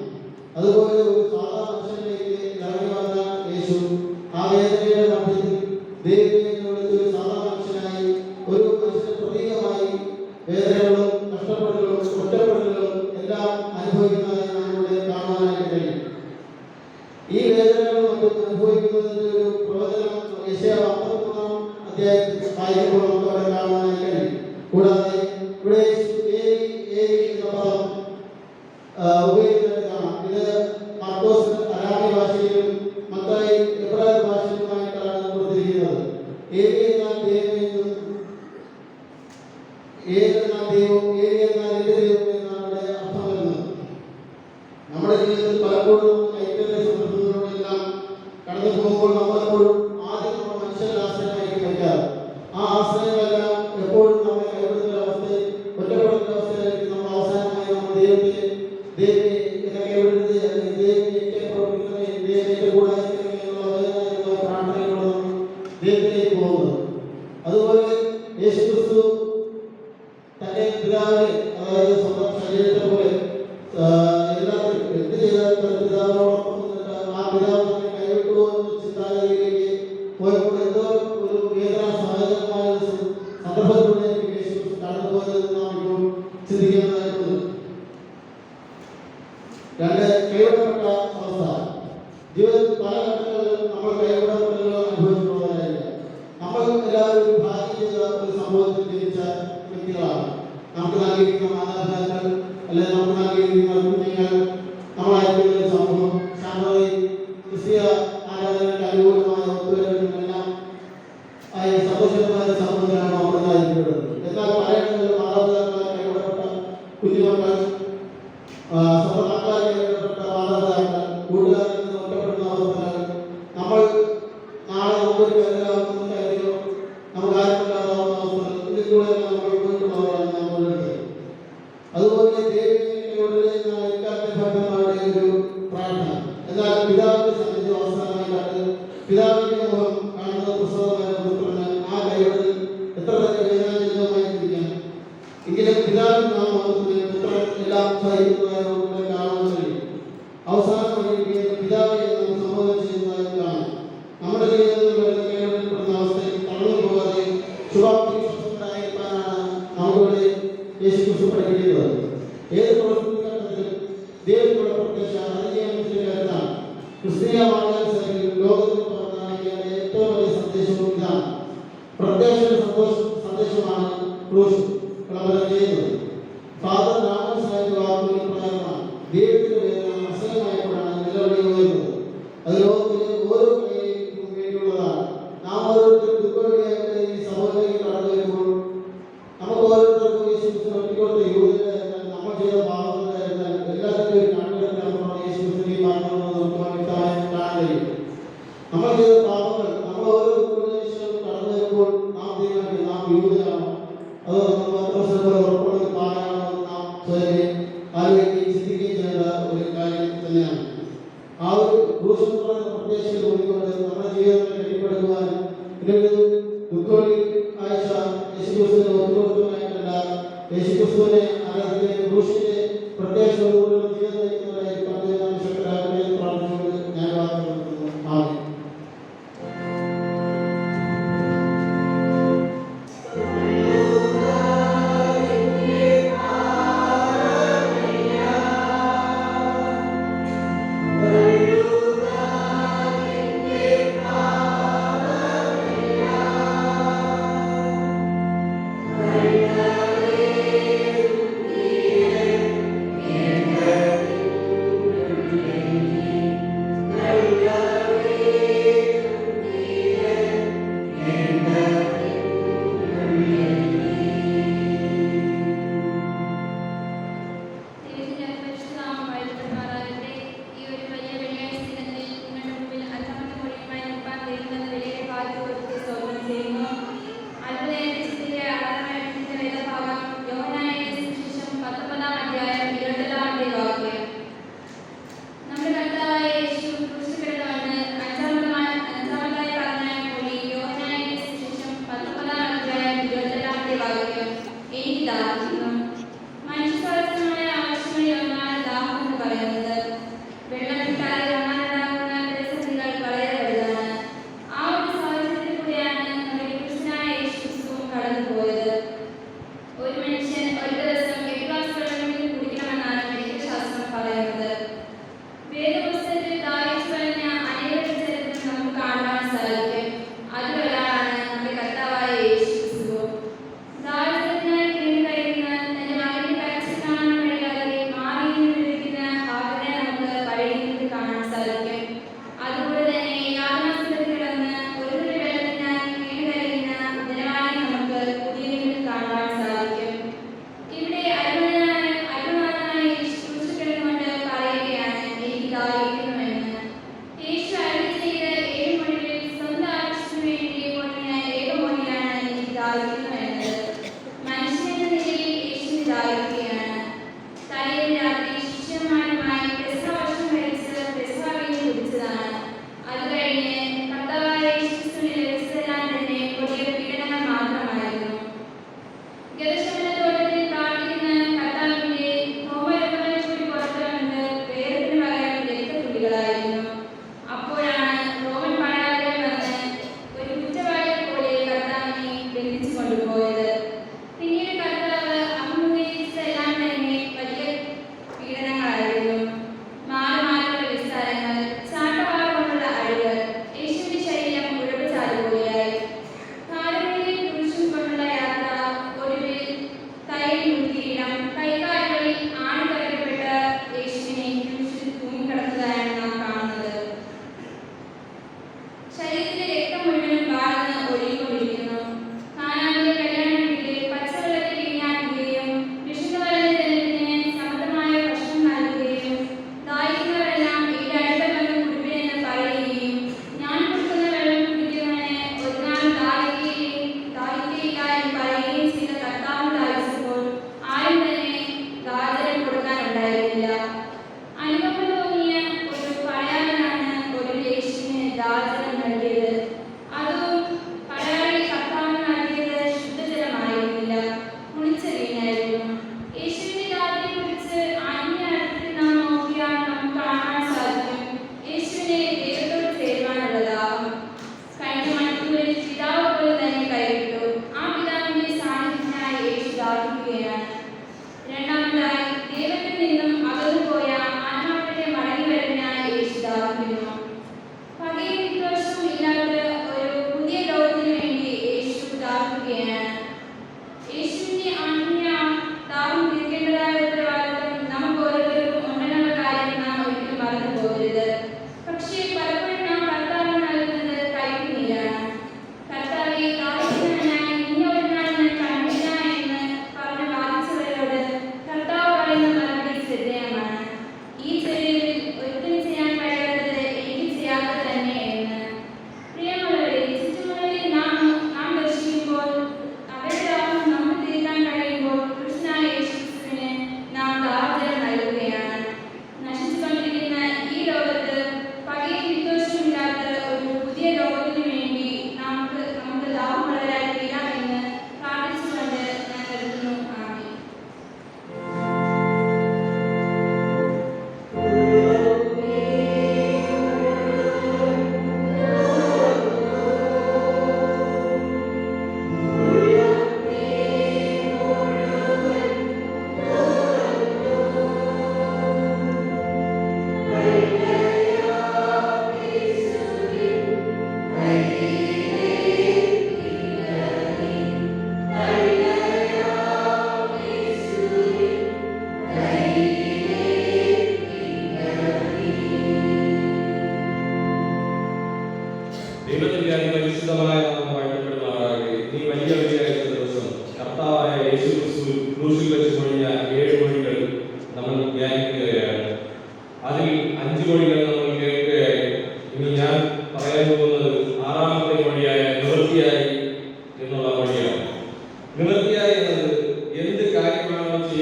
അതുപോലെ ഒരു സാധാരണ മനുഷ്യനിലേക്ക് ഇറങ്ങി വന്ന യേശു ആ വേദനയുടെ മധ്യത്തിൽ ദേവിയെ വിളിച്ച് ഒരു സാധാരണ മനുഷ്യനായി, ഒരു മനുഷ്യന്റെ പ്രതീകമായി വേദനകളും കഷ്ടപ്പാടുകളും ഒറ്റപ്പെടലുകളും എല്ലാം അനുഭവിക്കുന്നതായി നമ്മളിവിടെ കാണാനായിട്ട് കഴിയും. ഈ വേദനകളും മറ്റും അനുഭവിക്കുന്നതിന്റെ ഒരു പ്രവചനം യെശയ്യാ 53 അധ്യായത്തിൽ വായിക്കുമ്പോൾ നമുക്ക് അവിടെ കാണാനായി കഴിയും. കൂടാതെ ഇവിടെ എന്ന പദം ഉപയോഗിക്കുന്നത് കാണാം. ഇത് മാർക്കോസ് അരാമി ഭാഷയിലും മത്തായി എബ്രായ ഭാഷയിലുമായിട്ടാണ് കൊടുത്തിരിക്കുന്നത്. ഏവി എന്നാൽ ദൈവമെന്നും എന്നാൽ ദൈവം, ഏവി എന്നാൽ എന്റെ ദൈവം എന്നാണ് ഇവിടെ അർത്ഥം വരുന്നത്. നമ്മുടെ ജീവിതത്തിൽ പലപ്പോഴും കൈകളുടെ സന്ദർഭങ്ങളിലെല്ലാം കടന്നു പോകുമ്പോൾ നമ്മളെപ്പോഴും ആദ്യം നമ്മുടെ മനുഷ്യരുടെ ആശ്രയമായിരിക്കും വയ്ക്കാറ്. ആ ആശ്രയമെല്ലാം എപ്പോഴും നമ്മളെ കൈവിടുന്ന അവസ്ഥയിൽ, ഒറ്റപ്പെടുന്ന അവസ്ഥയിലായിരിക്കും നമ്മൾ അവസാനമായി നമ്മൾ ദൈവത്തെ എന്നെ കൈവിടരുത്, അല്ലെങ്കിൽ ദൈവത്തെ പ്രവർത്തിക്കണമേ, ദൈവത്തെ കൂടാതിരിക്കണമേ എന്നുള്ള പ്രാർത്ഥനയോടെ ദൈവത്തിലേക്ക് പോകുന്നത്. അതുപോലെ യേശു ക്രിസ്തു തന്റെ പിതാവിനെ, അതായത് സ്വന്തം ശരീരത്തെ പോലെ എല്ലാത്തിലും എന്ത് ചെയ്താലും തന്റെ പിതാവിനോടൊപ്പം നിന്നിട്ട് ആ പിതാവ് തന്നെ കൈവിട്ടുവോ എന്ന ചിന്താഗതിയിലേക്ക് പോയപ്പോൾ എന്തോ ഒരു വേദന സഹജമായ സന്ദർഭത്തിലൂടെ യേശു കടന്നു പോയതെന്ന് നാം ഇപ്പോൾ ചിന്തിക്കേണ്ടതായിട്ടുണ്ട്. രണ്ട്, കൈവിടപ്പെട്ട അവസ്ഥ. ജീവിതത്തിൽ പല ഘട്ടങ്ങളിലും നമ്മൾ കൈവിടപ്പെടലുകൾ അനുഭവിച്ചിട്ടുള്ളവരായിരിക്കാം. നമ്മൾ എല്ലാവരും ഭാഗ്യം ചെയ്ത ഒരു സമൂഹത്തിൽ ജനിച്ച വ്യക്തികളാണ്. നമുക്ക് നൽകിയിരിക്കുന്ന മാതാപിതാക്കൾ, അല്ലെങ്കിൽ നമുക്ക് നൽകിയിരിക്കുന്ന കുഞ്ഞുങ്ങൾ, നമ്മളായിരിക്കുന്ന ഒരു സമൂഹം, ശാന്തതയും ക്രിസ്തീയ ആരാധനകൾക്ക് അനുകൂലമായ ഒത്തുവരവുകളെല്ലാം ആയി സന്തോഷകരമായ സമൂഹത്തിലാണ് നമ്മൾ നയിക്കപ്പെടുന്നത്. എന്നാൽ പലയിടങ്ങളിലും മാതാപിതാക്കളാൽ കൈവിടപ്പെട്ട കുഞ്ഞുമക്കൾ, സ്വന്തം നാട്ടുകാരെ കൈവിടപ്പെട്ട മാതാപിതാക്കൾ, കൂട്ടുകാരിൽ നിന്ന് ഒറ്റപ്പെടുന്ന അവസ്ഥകൾ, നമ്മൾ നാളെ നമുക്കൊരു വേദനയാകുന്ന കാര്യങ്ങളോ നമുക്ക് ആരുമില്ലാതാവുന്ന അവസ്ഥകൾ, ഇതിലൂടെ നമ്മൾ പോയിട്ടുള്ളവരാണ് നമ്മളുടെ. അതുപോലെ ദൈവങ്ങളുടെ ഭക്തന്മാരുടെ ഒരു പ്രാർത്ഥന. എന്നാൽ പിതാവിന്റെ സന്നിധി അവസാനമായി കണ്ട് പിതാവിന്റെ മുഖം കാണുന്ന പുസ്തകമായ പുത്രന് ആ കൈവിടൽ എത്ര തന്നെ വേദനാജനകമായിരിക്കാം. എങ്കിലും പിതാവിൻ നാമത്തിൽ പുത്രൻ എല്ലാം സഹിക്കുന്നതായി നമുക്ക് കാണാൻ കഴിയും. അവസാനം വഴിയിരിക്കുന്ന പിതാവെ നാം സംബോധന ചെയ്യുന്നതായി കാണാം. നമ്മുടെ ജീവിതത്തിൽ വരുന്ന കൈവിടൽപ്പെടുന്ന അവസ്ഥയിൽ തളർന്നു പോകാതെ ശുഭാപ്തി വിശ്വസ്തരായിരിക്കാനാണ് നമുക്കിവിടെ യേശു ക്രിസ്തു പഠിപ്പിക്കുന്നത്. ഏത് പ്രവർത്തന ഘട്ടത്തിലും ദൈവത്തിലുള്ള പ്രത്യാശ അതിജീവനത്തിന്റെ കരുത്താണ്. ക്രിസ്തീയ മാർഗ്ഗത്തിൽ ലോകത്തിൽ പറഞ്ഞാൽ ഏറ്റവും വലിയ സന്ദേശവും ഇതാണ്. പ്രത്യാശയുടെ സന്ദേശമാണ് ക്രൂശ് വിളംബരം ചെയ്യുന്നത്. ഫാദർ രാമസ്വാമി വാക്കുകളിൽ പ്രകാരമാണ് ദൈവത്തിന്റെ വേദന അസഹ്യമായപ്പോഴാണ് നിലവിളി ഉയർന്നത്. അത് ലോകത്തിലെ ഓരോ കൈക്കും വേണ്ടിയുള്ളതാണ്. നാം ഓരോരുത്തരും ദുഃഖവെളിയായിട്ട് ഈ സമൂഹത്തിലേക്ക് കടന്നു വരുമ്പോൾ നമുക്ക് ഓരോരുത്തർക്കും യേശു ക്രിസ്തു ഒറ്റിക്കൊടുത്ത യൂതരായിരുന്നാൽ, നമ്മൾ ചെയ്ത പാപങ്ങളായിരുന്നാൽ എല്ലാത്തിനും ഒരു കണ്ടുകെട്ടാണ് യേശു ക്രിസ്തുവിനെ പറഞ്ഞതെന്ന് നമുക്ക് വ്യക്തമായി കാണാൻ കഴിയും. നമ്മൾ ചെയ്ത പാപങ്ങൾ നമ്മൾ ഓരോ ദുഃഖവിശേഷവും കടന്നു വരുമ്പോൾ നാം തീരുമാനിക്കും നാം യൂതരാണോ അതോ നമ്മൾ പത്രോസിനെ ഉറപ്പുള്ള പാടാണോ എന്ന് നാം സ്വയം ആലോചിക്കുകയും ചിന്തിക്കുകയും ചെയ്യേണ്ട ഒരു കാര്യം തന്നെയാണ്. ആ ഒരു ക്രൂശിലുള്ള പ്രത്യേകത കൂടിക്കൊണ്ട് നമ്മുടെ ജീവിതത്തെ കെട്ടിപ്പടുക്കുവാനും ഇതിനൊരു ദുഃഖവെളി ആഴ്ച യേശുക്രിസ്തുവിനെ ഒത്തുകൊടുക്കുന്നതായിട്ടല്ല, യേശുക്രിസ്തുവിനെ ആരാധിക്കുന്ന ക്രൂശിന്റെ പ്രത്യേകതയോടുകൂടിയുള്ള ജീവിതം നയിക്കുന്നവരായി പങ്കെടുക്കാൻ ശക്തരാകട്ടെ എന്ന് പ്രാർത്ഥിച്ചുകൊണ്ട് ഞാൻ വാർത്ത ആമേൻ. Hallelujah.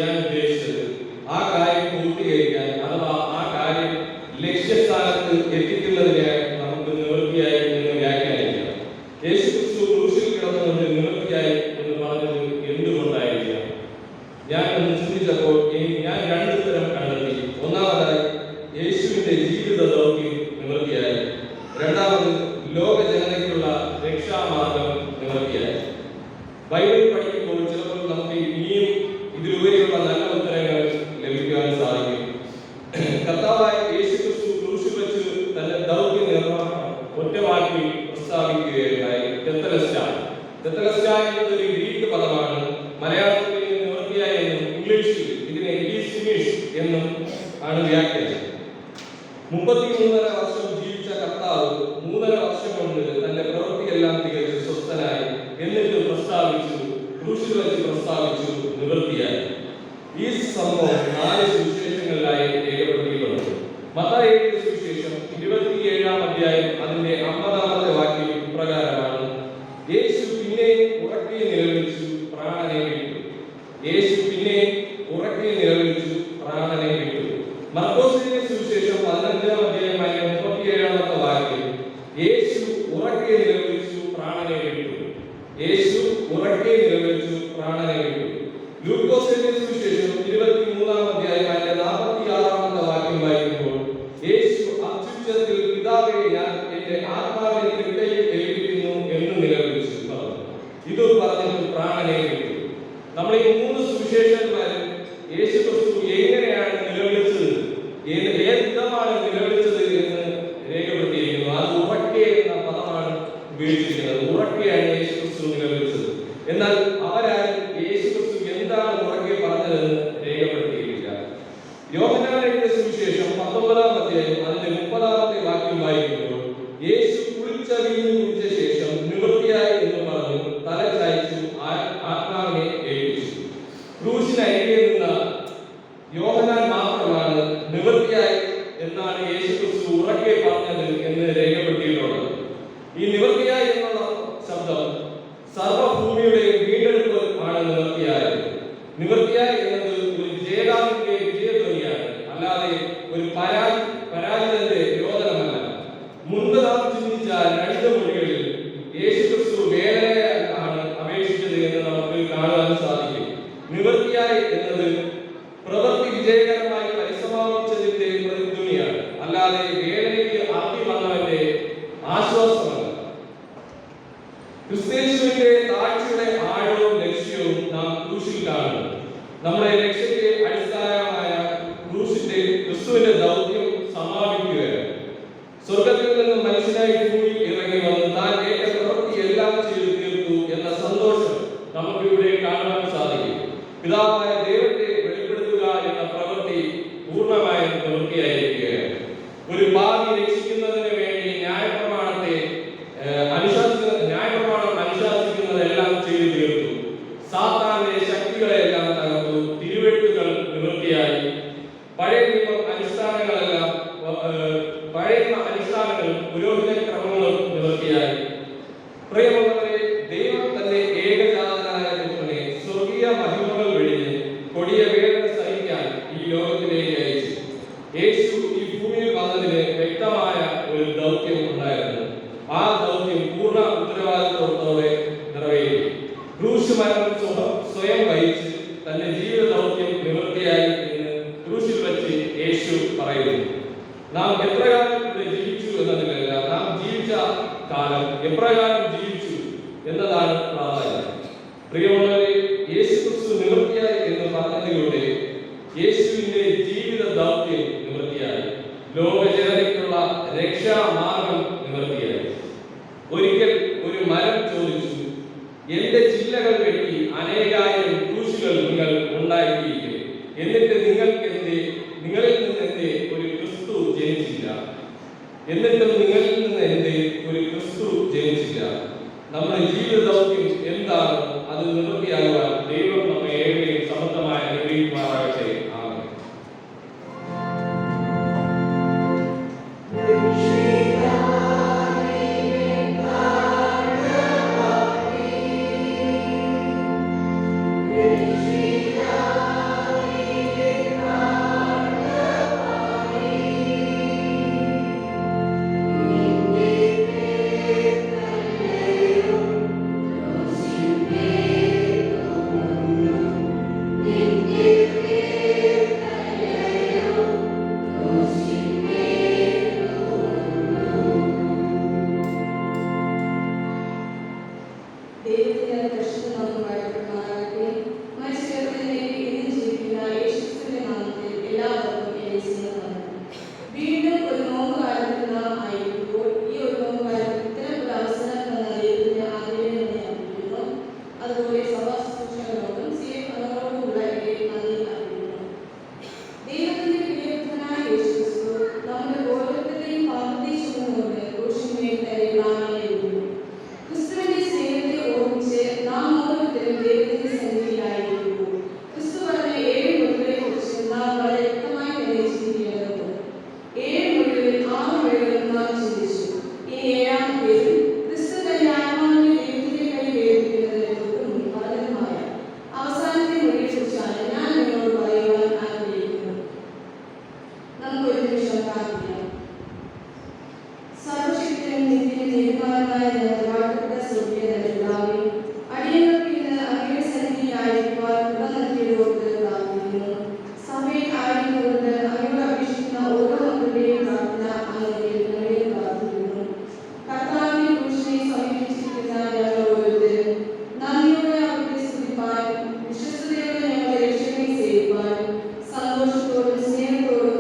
ചെയ്യാൻ ഉദ്ദേശിച്ചത് ആ കാര്യം പൂർത്തീകരിക്കാൻ അഥവാ ആ കാര്യം ലക്ഷ്യസ്ഥാനത്ത് എത്തിക്കുന്നതിന് നമുക്ക് നിവൃത്തിയായി എന്ന് വ്യാഖ്യാനിക്കാം. യേശുക്രിസ്തു ക്രൂശിൽ കിടന്നുകൊണ്ട് നിവൃത്തിയായി എന്ന് പറഞ്ഞത് എന്തുകൊണ്ടായിരിക്കാം? ഞാൻ ഒന്ന് ചിന്തിച്ചപ്പോൾ ഞാൻ രണ്ടു തരം കണ്ടെത്തി. ഒന്നാമതായി യേശുവിന്റെ ജീവിത ദൗത്യം നിവൃത്തിയായി. രണ്ടാമത് ലോക ജനതയ്ക്കുള്ള രക്ഷാമാർഗം നിവൃത്തിയായി. ബൈബിൾ പഠിക്കുമ്പോൾ ചിലപ്പോൾ നമുക്ക് ഇനിയും ഇതിലുപരിയുള്ള നല്ല ഉത്തരങ്ങൾ ലഭിക്കുവാൻ സാധിക്കും. കർത്താവായ യേശുക്രിസ്തു ക്രൂശിൽ വെച്ച് തന്റെ ദൗത്യ നിർവഹണം ഒറ്റവാക്കിൽ പ്രസ്താവിക്കുകയുണ്ടായി. തെത്തലസ്റ്റാ എന്നതൊരു ഗ്രീക്ക് പദമാണ്. മലയാളത്തിൽ നിവൃത്തിയായി എന്നും ഇംഗ്ലീഷിൽ ഇതിനെ ഇറ്റ് ഈസ് ഫിനിഷ്ഡ് എന്നും ആണ് വ്യാഖ്യാനം. 33.5 വർഷം ജീവിച്ച കർത്താവ് 3.5 വർഷം കൊണ്ട് തന്റെ പ്രവൃത്തിയെല്ലാം തികച്ച് സ്വസ്ഥനായി. എന്നിട്ട് പ്രസ്താവിച്ചു, ക്രൂശിൽ വെച്ച് പ്രസ്താവിച്ചു, നിവൃത്തിയായി. ഈ സംഭവം 4 സുവിശേഷങ്ങളിലായി രേഖപ്പെടുത്തിയിട്ടുണ്ട്. മത്തായിയുടെ സുവിശേഷം 27-ാം അധ്യായം അതിന്റെ 50-ാമത്തെ വാക്യം ഇപ്രകാരമാണ്: യേശു പിന്നെ ഉറക്കെ നിലവിളിച്ചു, പ്രാണനെ വിട്ടു. യേശു പിന്നെ ഉറക്കെ നിലവിളിച്ചു, പ്രാണനെ വിട്ടു. മർക്കോസിന്റെ സുവിശേഷം 15-ാം അധ്യായം 37-ാമത്തെ വാക്യം: യേശു ഉറക്കെ നിലവിളിച്ചു, പ്രാണനെ വിട്ടു. യേശു ഉറക്കെ നിലവിളിച്ചു, പ്രാണനെ വിട്ടു. ലൂക്കോസിന്റെ സുവിശേഷം 23-ാം അധ്യായം 46-ാമത്തെ വാക്യം വായിക്കുമ്പോൾ യേശു അത്യുച്ചത്തിൽ പിതാവേ, ഞാൻ എന്റെ ആത്മാവിനെ കൃപയിൽ ഏൽപ്പിക്കുന്നു എന്ന് നിലവിളിച്ചു പറഞ്ഞു. ഇത് പറഞ്ഞിട്ട് പ്രാണനെ വിട്ടു. നമ്മൾ ഈ 3 സുവിശേഷന്മാരും യേശുക്രിസ്തു എങ്ങനെയാണ് നിലവിളിച്ചത്, ഏത് വിധമാണ് നിലവിളിച്ചത് എന്ന് രേഖപ്പെടുത്തിയിരിക്കുന്നു. അത് ഉറക്കെ എന്ന പദമാണ് ഉപയോഗിച്ചിരിക്കുന്നത്. ഉറക്കെയാണ് യേശുക്രിസ്തു നിലവിളിച്ചത്. എന്നാൽ അവരാരും യേശുക്രിസ്തു എന്താണ് ഉറക്കെ പറഞ്ഞതെന്ന് രേഖപ്പെടുത്തിയിട്ടില്ല. യോഹന്നാന്റെ സുവിശേഷം 19-ാം അധ്യായം അതിന്റെ 30-ാമത്തെ വാക്യം വായിക്കുമ്പോൾ യേശു കുളിച്ച വീഞ്ഞു കുടിച്ച ശേഷം നിവൃത്തിയായി എന്ന് പറഞ്ഞു തല ചായ്ച്ചു ആത്മാവിനെ ഏൽപ്പിച്ചു. ക്രൂശിനരികെ നിന്ന യോഹന്നാൻ മാത്രമാണ് നിവൃത്തിയായി എന്നാണ് യേശുക്രിസ്തു ഉറക്കെ പറഞ്ഞത് എന്ന് രേഖപ്പെടുത്തിയിട്ടുള്ളത്. ഈ നിവൃത്തിയായി എന്നുള്ള ശബ്ദം സർവഭൂമിയുടെ വീണ്ടെടുപ്പ് ആണ് നിവൃത്തിയായത്. നിവൃത്തിയായി എന്നത് ഒരു ജേതാവിന്റെ വിജയധ്വനിയാണ്, അല്ലാതെ ഒരു പരാജിതന്റെ രോദനമല്ല. മുൻപ് നാം ചിന്തിച്ച 2 മൊഴികളിൽ യേശുക്രിസ്തു വേദനയാണ് അപേക്ഷിച്ചത് എന്ന് നമുക്ക് കാണുവാൻ സാധിക്കും. നിവൃത്തിയായി എന്നത് പ്രവൃത്തി വിജയകരമായി പരിസമാപിച്ചതിന്റെ പ്രതിധ്വനിയാണ്, അല്ലാതെ വേദനയ്ക്ക് അർത്തി വന്നവന്റെ ആശ്വാസമല്ല. ക്രിസ്തേശുവിന്റെ താഴ്ചയുടെ ആഴവും ലക്ഷ്യവും നാം ക്രൂശിൽ കാണുന്നു. നമ്മുടെ ലക്ഷ്യത്തെ അടിസ്ഥാനമായ ക്രിസ്തുവിന്റെ ദൗത്യം സമാപിക്കുകയാണ്. സ്വർഗത്തിൽ നിന്ന് മനുഷ്യനായി ഭൂമിയിൽ ഇറങ്ങി വന്ന് താൻ ഏറ്റ പ്രവൃത്തി എല്ലാം ചെയ്തു തീർത്തു എന്ന സന്തോഷം നമുക്ക് ഇവിടെ കാണുവാൻ സാധിക്കും. പിതാവായ ദൈവത്തെ വെളിപ്പെടുത്തുക എന്ന പ്രവൃത്തി പൂർണ്ണമായും പ്രവൃത്തിയായിരിക്കുകയാണ്. ഒരു പാപി രക്ഷിക്കുന്നതിന് വേണ്ടി ന്യായപ്രമാണം അനുശാസിക്കുന്നതെല്ലാം ചെയ്തു തീർത്തു. സാത്താന്റെ ശക്തികളെല്ലാം തകർത്തു. തിരുവെട്ടുകൾ നിവൃത്തിയായി. പഴയ അനുഷ്ഠാനങ്ങളും പുരോഹിത ക്രമങ്ങളും നിവൃത്തിയായി. പ്രിയമുള്ളവരെ, ദൈവം തന്റെ ഏകജാതനായ പുത്രനെ സ്വർഗീയ മഹിമകൾ വെടിഞ്ഞ് കൊടിയ വേദന സഹിക്കാൻ ഈ ലോകത്തിലേക്ക് അയച്ചു. യേശു ഈ ഭൂമിയിൽ വന്നതിന് വ്യക്തമായ ഒരു ദൗത്യം ഉണ്ടായിരുന്നു. ആ ദൗത്യം പൂർണ്ണ ഉത്തരവാദിത്വത്തോടെ നിറവേറ്റി. ക്രൂശ് മരണം സ്വയം വഹിച്ച് തന്റെ ജീവിത ദൗത്യം നിവൃത്തിയായി എന്ന് ക്രൂശിൽ വെച്ച് യേശു പറയുന്നു. നാം എപ്രകാരം ഇവിടെ ജീവിച്ചു എന്നതിലല്ല, നാം ജീവിച്ച കാലം എപ്രകാരം ജീവിച്ചു എന്നതാണ് പ്രാധാന്യം. പ്രിയമുള്ളവരെ, യേശുക്രിസ്തു നിവൃത്തിയായി എന്ന് പറഞ്ഞതിലൂടെ യേശുവിന്റെ ജീവിത ദൗത്യം നിവൃത്തിയായി. ലോക ജനതയ്ക്കുള്ള രക്ഷാമാർഗം നിവൃത്തിയായി. ഒരിക്കൽ ഒരു മരം ചോദിച്ചു, എന്റെ ചില്ലകൾ വെട്ടി അനേകായിരം ക്രൂശുകൾ നിങ്ങൾ ഉണ്ടാക്കിയിരിക്കും, എന്നിട്ട് നിങ്ങളിൽ നിന്ന് എന്തേ ഒരു ക്രിസ്തു ജനിച്ചില്ല? എന്നിട്ടും നിങ്ങളിൽ നിന്ന് എന്തേ ഒരു ക്രിസ്തു ജനിച്ചില്ല? നമ്മുടെ ജീവിത ദൗത്യം എന്താണ്? അത് നിവൃത്തിയാകുവാൻ ദൈവം നമ്മെ ഏവരെയും സമർത്ഥമായി അനുഗ്രഹിക്കുമാറാകട്ടെ. ആമേൻ. Krishna സഭയിൽ ആയിരിക്കുന്നത് അങ്ങയോട് അപേക്ഷിക്കുന്ന ഓരോ മക്കളുടെയും പ്രാർത്ഥന അങ്ങയുടെ ഞങ്ങളെയും പ്രാർത്ഥിക്കുന്നു. കർത്താവിന്റെ ക്രൂശിനെ സമീപിച്ചിരിക്കുന്ന ഞങ്ങൾ ഓരോരുത്തരും നന്ദിയോടെ അവരുടെ സ്തുതിപ്പാനും വിശ്വസ്തയോടെ ഞങ്ങളുടെ രക്ഷകനെ സേവിപ്പാനും സന്തോഷത്തോടും സ്നേഹത്തോടും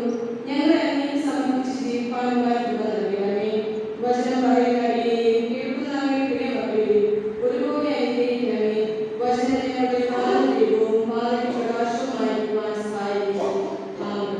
ഞങ്ങളെ അങ്ങേക്ക് സമർപ്പിച്ച് ജീവിപ്പാനുമായി കൃപ നൽകണമേ. വചനം പറയുന്ന അടിയെയും കേൾക്കുന്ന അങ്ങയുടെ പ്രിയ മക്കളെയും ഒരുപോലെ അനുഗ്രഹിക്കണമേ. വചനം ഞങ്ങളുടെ കാലദൈവവും പാതയ്ക്ക് പ്രകാശവുമായിരിക്കുവാൻ സഹായിക്കണമേ. ആമേൻ.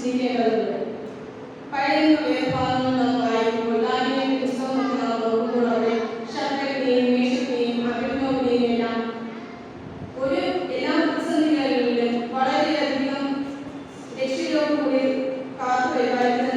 ചിന്തിക്കേണ്ടതുണ്ട്. പഴയ വേദഭാഗങ്ങൾ നാം വായിക്കുമ്പോൾ ദാനിയേലിന്റെ പുസ്തകമൊക്കെ നാം നോക്കുമ്പോൾ അവിടെ ശദ്രക്കിനെയും മേശക്കിനെയും അബേദ്നെഗോവിനെയും എല്ലാം എല്ലാ പ്രതിസന്ധികളിലും വളരെയധികം രക്ഷയോടുകൂടി കാത്തു പരിപാലിക്കുന്ന